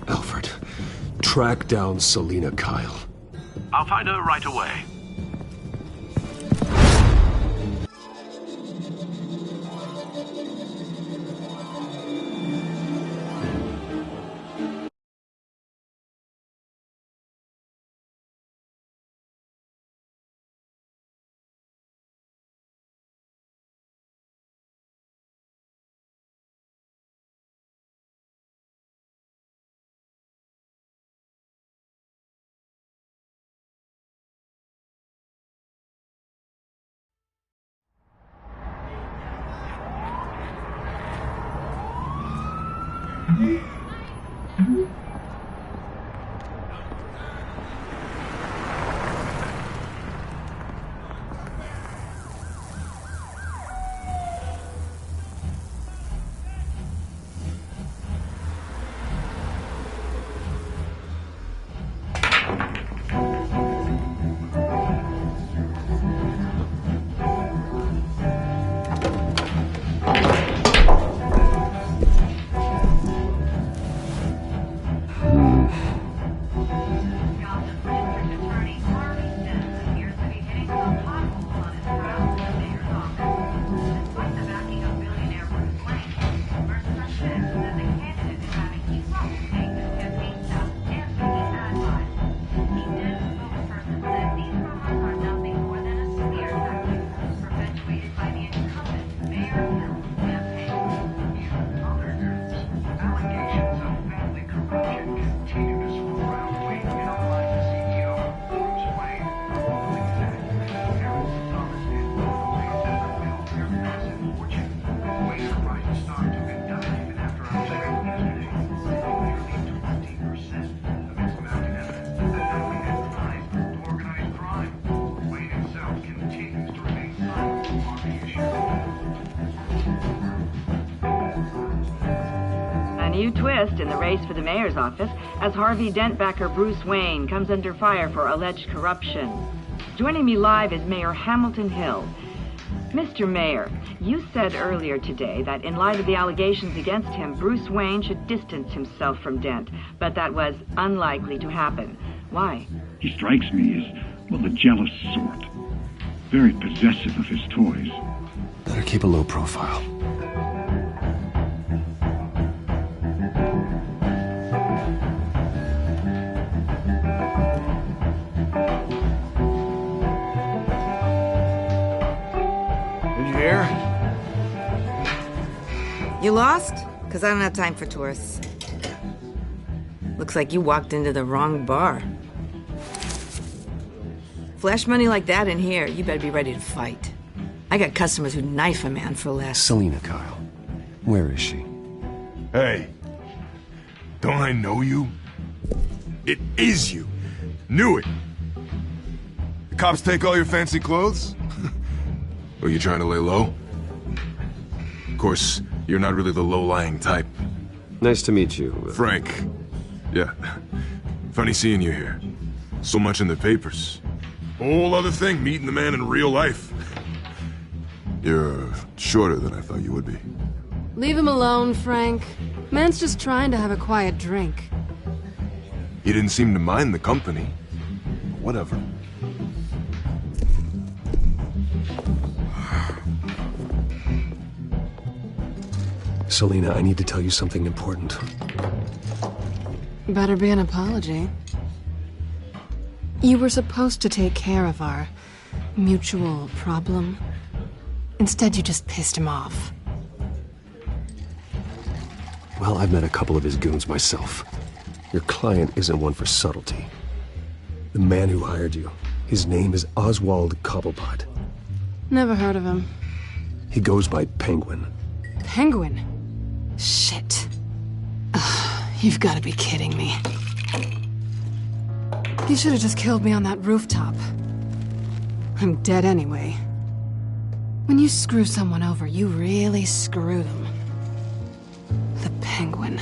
Alfred, track down Selina Kyle. I'll find her right away. new twist in the race for the mayor's office as Harvey Dent backer Bruce Wayne comes under fire for alleged corruption. Joining me live is Mayor Hamilton Hill. Mr. Mayor, you said earlier today that in light of the allegations against him, Bruce Wayne should distance himself from Dent, but that was unlikely to happen. Why? He strikes me as, well, the jealous sort. Very possessive of his toys. Better keep a low profile. You lost? Because I don't have time for tourists. Looks like you walked into the wrong bar. Flash money like that in here, you better be ready to fight. I got customers who'd knife a man for less. Selina Kyle. Where is she? Hey. Don't I know you? It is you. Knew it. The cops take all your fancy clothes? Are you trying to lay low? Of course, you're not really the low-lying type. Nice to meet you. Frank. Yeah. Funny seeing you here. So much in the papers. Whole other thing, meeting the man in real life. You're shorter than I thought you would be. Leave him alone, Frank. Man's just trying to have a quiet drink. He didn't seem to mind the company. Whatever. Selina, I need to tell you something important. Better be an apology. You were supposed to take care of our mutual problem. Instead, you just pissed him off. Well, I've met a couple of his goons myself. Your client isn't one for subtlety. The man who hired you, his name is Oswald Cobblepot. Never heard of him. He goes by Penguin. Penguin? Shit. Ugh, you've got to be kidding me. You should have just killed me on that rooftop. I'm dead anyway. When you screw someone over, you really screw them. The Penguin.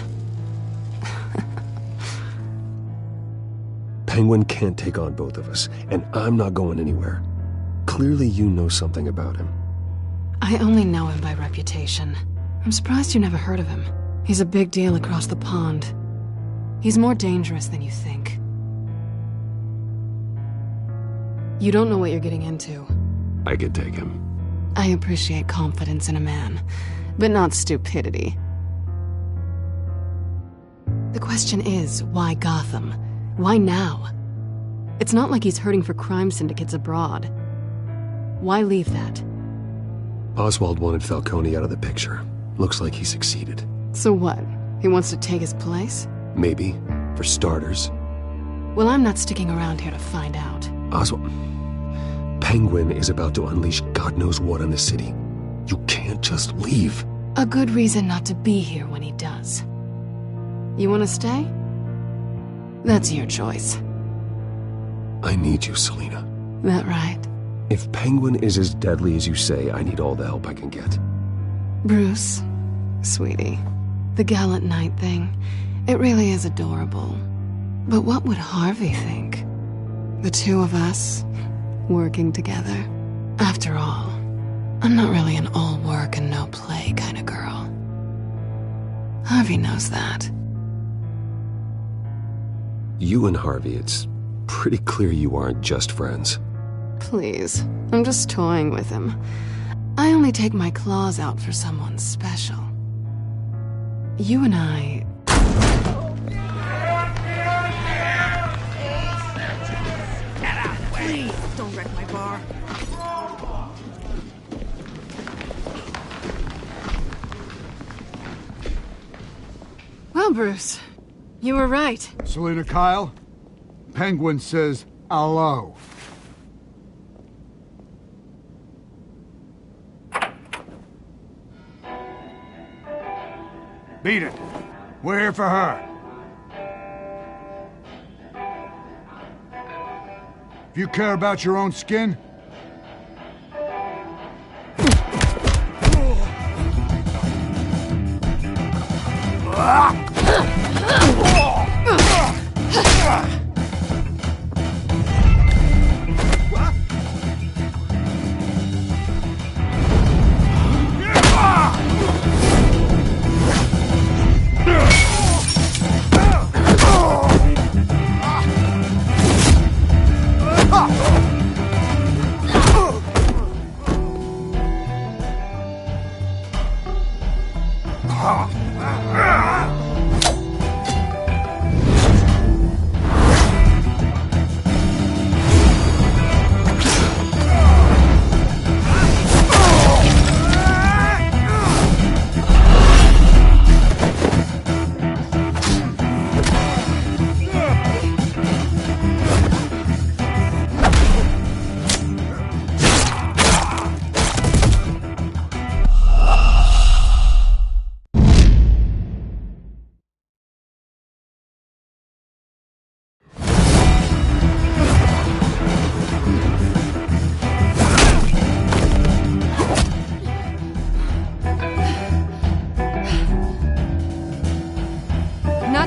Penguin can't take on both of us, and I'm not going anywhere. Clearly you know something about him. I only know him by reputation. I'm surprised you never heard of him. He's a big deal across the pond. He's more dangerous than you think. You don't know what you're getting into. I could take him. I appreciate confidence in a man, but not stupidity. The question is, why Gotham? Why now? It's not like he's hurting for crime syndicates abroad. Why leave that? Oswald wanted Falcone out of the picture. Looks like he succeeded. So what? He wants to take his place? Maybe. For starters. Well, I'm not sticking around here to find out. Oswald... Penguin is about to unleash God knows what on the city. You can't just leave. A good reason not to be here when he does. You want to stay? That's your choice. I need you, Selina. That right? If Penguin is as deadly as you say, I need all the help I can get. Bruce, sweetie, the gallant knight thing, it really is adorable. But what would Harvey think? The two of us, working together. After all, I'm not really an all work and no play kind of girl. Harvey knows that. You and Harvey, it's pretty clear you aren't just friends. Please, I'm just toying with him. I only take my claws out for someone special. You and I... Please, don't wreck my bar. Well, Bruce, you were right. Selina Kyle, Penguin says hello. Beat it. We're here for her. If you care about your own skin... Ah!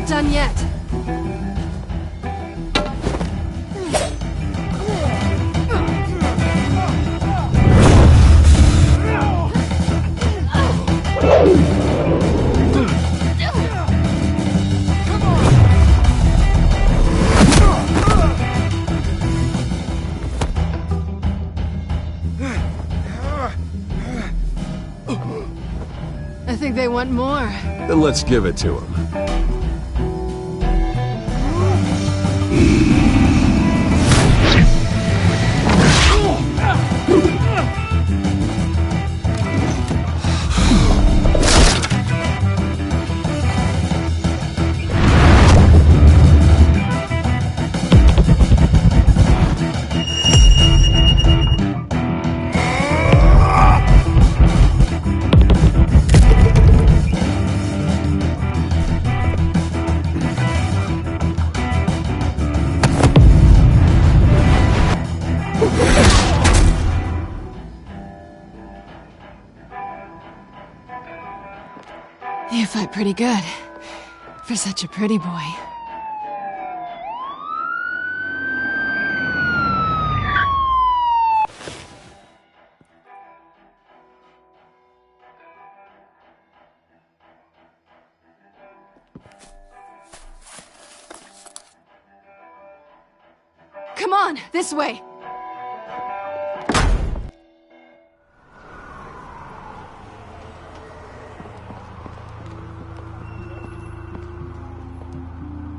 not done yet. I think they want more. Then let's give it to them. You fight pretty good. For such a pretty boy. Come on, this way.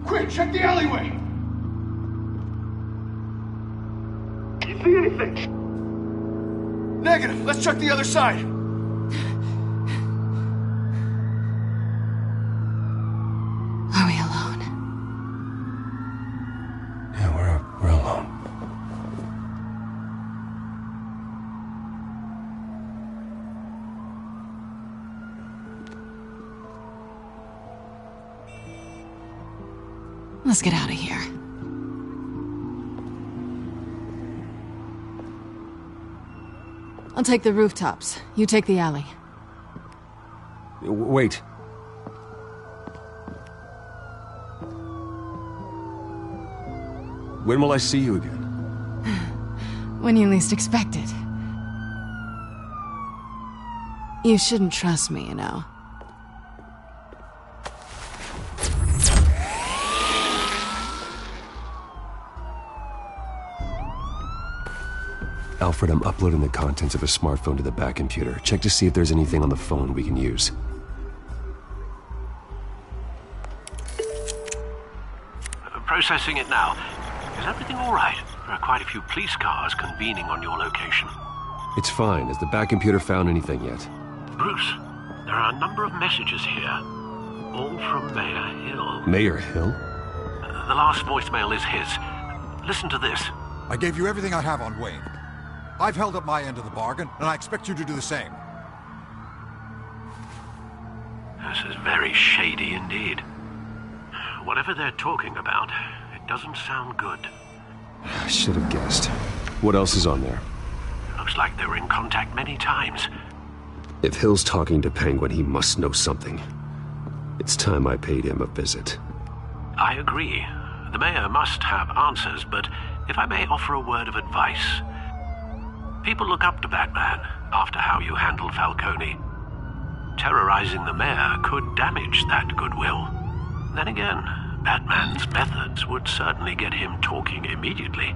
Quick, check the alleyway! You see anything? Negative. Let's check the other side. Are we alone? Yeah, we're alone. Let's get out of here. I'll take the rooftops. You take the alley. Wait. When will I see you again? When you least expect it. You shouldn't trust me, you know. Alfred, I'm uploading the contents of a smartphone to the back computer. Check to see if there's anything on the phone we can use. Processing it now. Is everything all right? There are quite a few police cars convening on your location. It's fine. Has the back computer found anything yet? Bruce, there are a number of messages here. All from Mayor Hill. Mayor Hill? The last voicemail is his. Listen to this. I gave you everything I have on Wayne. I've held up my end of the bargain, and I expect you to do the same. This is very shady indeed. Whatever they're talking about, it doesn't sound good. I should have guessed. What else is on there? Looks like they were in contact many times. If Hill's talking to Penguin, he must know something. It's time I paid him a visit. I agree. The mayor must have answers, but if I may offer a word of advice. People look up to Batman after how you handled Falcone. Terrorizing the mayor could damage that goodwill. Then again, Batman's methods would certainly get him talking immediately.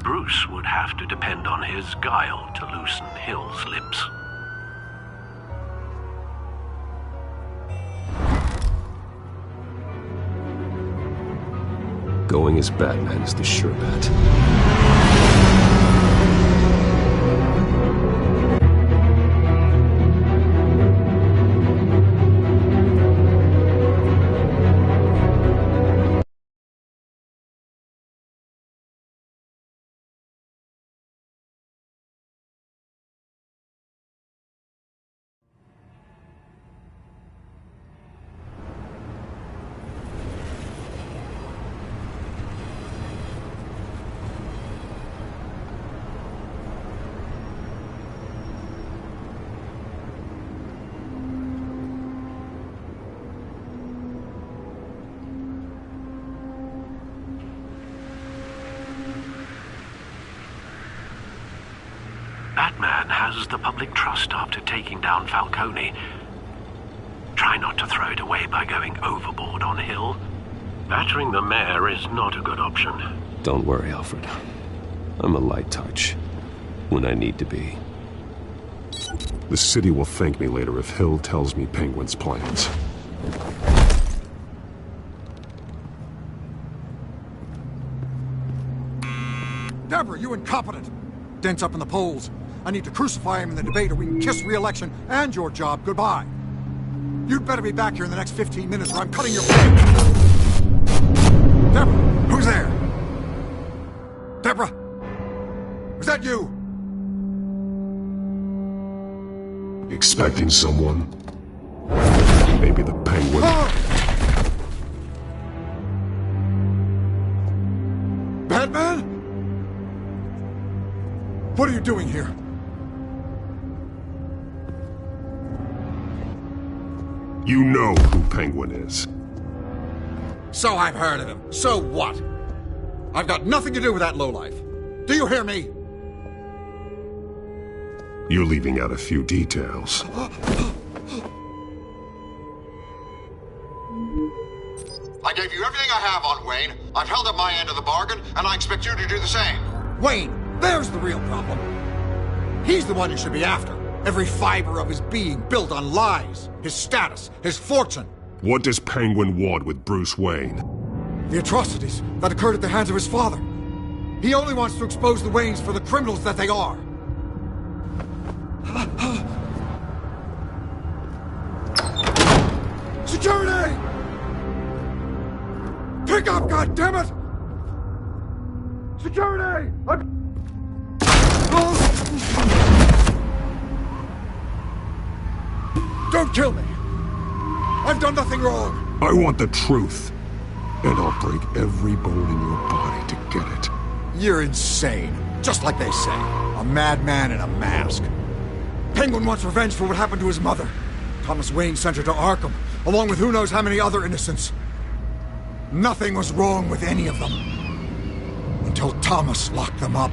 Bruce would have to depend on his guile to loosen Hill's lips. Going as Batman is the sure bet. Batman has the public trust after taking down Falcone. Try not to throw it away by going overboard on Hill. Battering the mayor is not a good option. Don't worry, Alfred. I'm a light touch. When I need to be. The city will thank me later if Hill tells me Penguin's plans. Deborah, you incompetent! Dent's up in the polls. I need to crucify him in the debate or we can kiss re-election and your job goodbye. You'd better be back here in the next 15 minutes or I'm cutting your... Deborah, who's there? Deborah? Is that you? Expecting someone? Maybe the Penguin? Batman? What are you doing here? You know who Penguin is. So I've heard of him. So what? I've got nothing to do with that lowlife. Do you hear me? You're leaving out a few details. I gave you everything I have on Wayne. I've held up my end of the bargain, and I expect you to do the same. Wayne, there's the real problem. He's the one you should be after. Every fiber of his being built on lies. His status, his fortune. What does Penguin want with Bruce Wayne? The atrocities that occurred at the hands of his father. He only wants to expose the Waynes for the criminals that they are. Security! Pick up, goddammit! Security! Don't kill me! I've done nothing wrong! I want the truth. And I'll break every bone in your body to get it. You're insane. Just like they say. A madman in a mask. Penguin wants revenge for what happened to his mother. Thomas Wayne sent her to Arkham, along with who knows how many other innocents. Nothing was wrong with any of them. Until Thomas locked them up.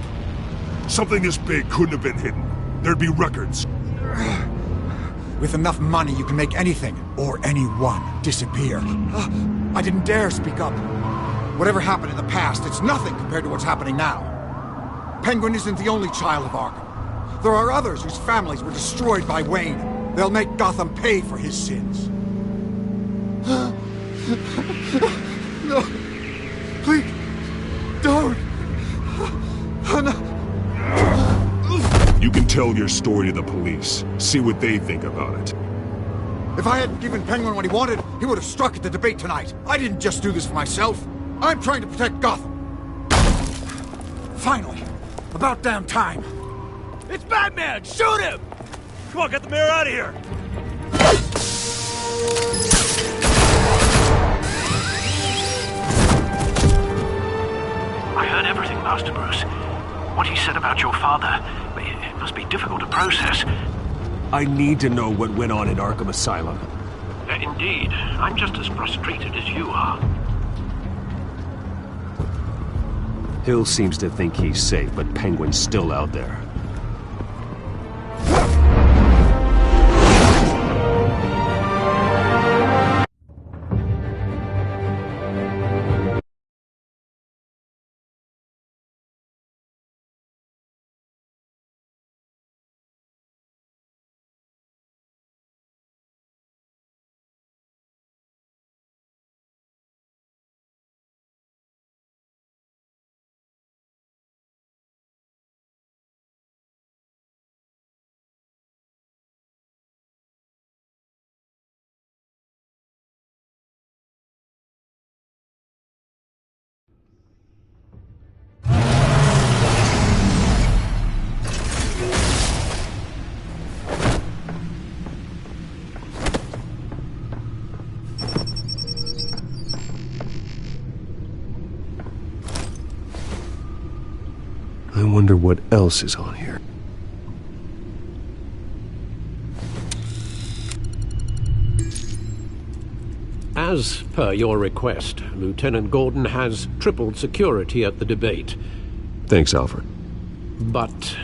Something this big couldn't have been hidden. There'd be records. With enough money, you can make anything, or anyone, disappear. I didn't dare speak up. Whatever happened in the past, it's nothing compared to what's happening now. Penguin isn't the only child of Arkham. There are others whose families were destroyed by Wayne. They'll make Gotham pay for his sins. No. Please. Don't. No. You can tell your story to the police. See what they think about it. If I hadn't given Penguin what he wanted, he would have struck at the debate tonight. I didn't just do this for myself. I'm trying to protect Gotham. Finally. About damn time. It's Batman! Shoot him! Come on, get the mayor out of here! I heard everything, Master Bruce. What he said about your father, it must be difficult to process. I need to know what went on in Arkham Asylum. Indeed. I'm just as frustrated as you are. Hill seems to think he's safe, but Penguin's still out there. I wonder what else is on here. As per your request, Lieutenant Gordon has tripled security at the debate. Thanks, Alfred. But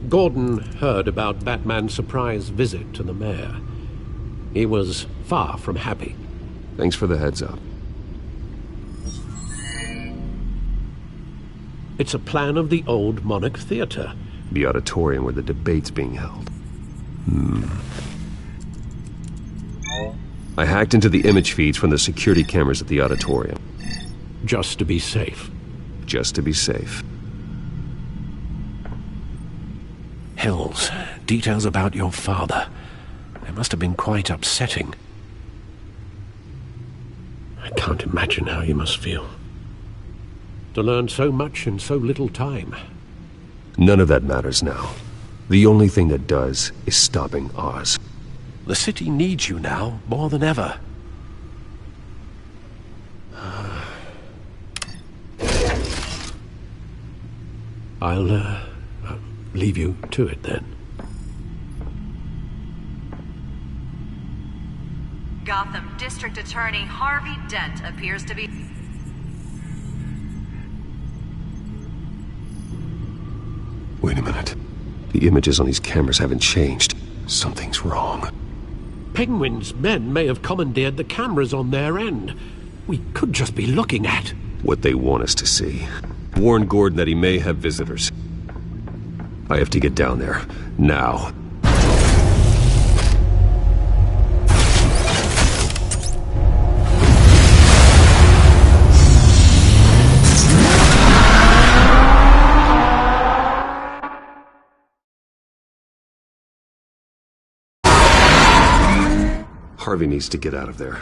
Gordon heard about Batman's surprise visit to the mayor. He was far from happy. Thanks for the heads up. It's a plan of the old Monarch Theater. The auditorium where the debate's being held. I hacked into the image feeds from the security cameras at the auditorium. Just to be safe. Just to be safe. Hills, details about your father. They must have been quite upsetting. I can't imagine how you must feel. To learn so much in so little time. None of that matters now. The only thing that does is stopping Oz. The city needs you now, more than ever. I'll leave you to it then. Gotham District Attorney Harvey Dent appears to be... Wait a minute. The images on these cameras haven't changed. Something's wrong. Penguin's men may have commandeered the cameras on their end. We could just be looking at what they want us to see. Warn Gordon that he may have visitors. I have to get down there. Now. Harvey needs to get out of there.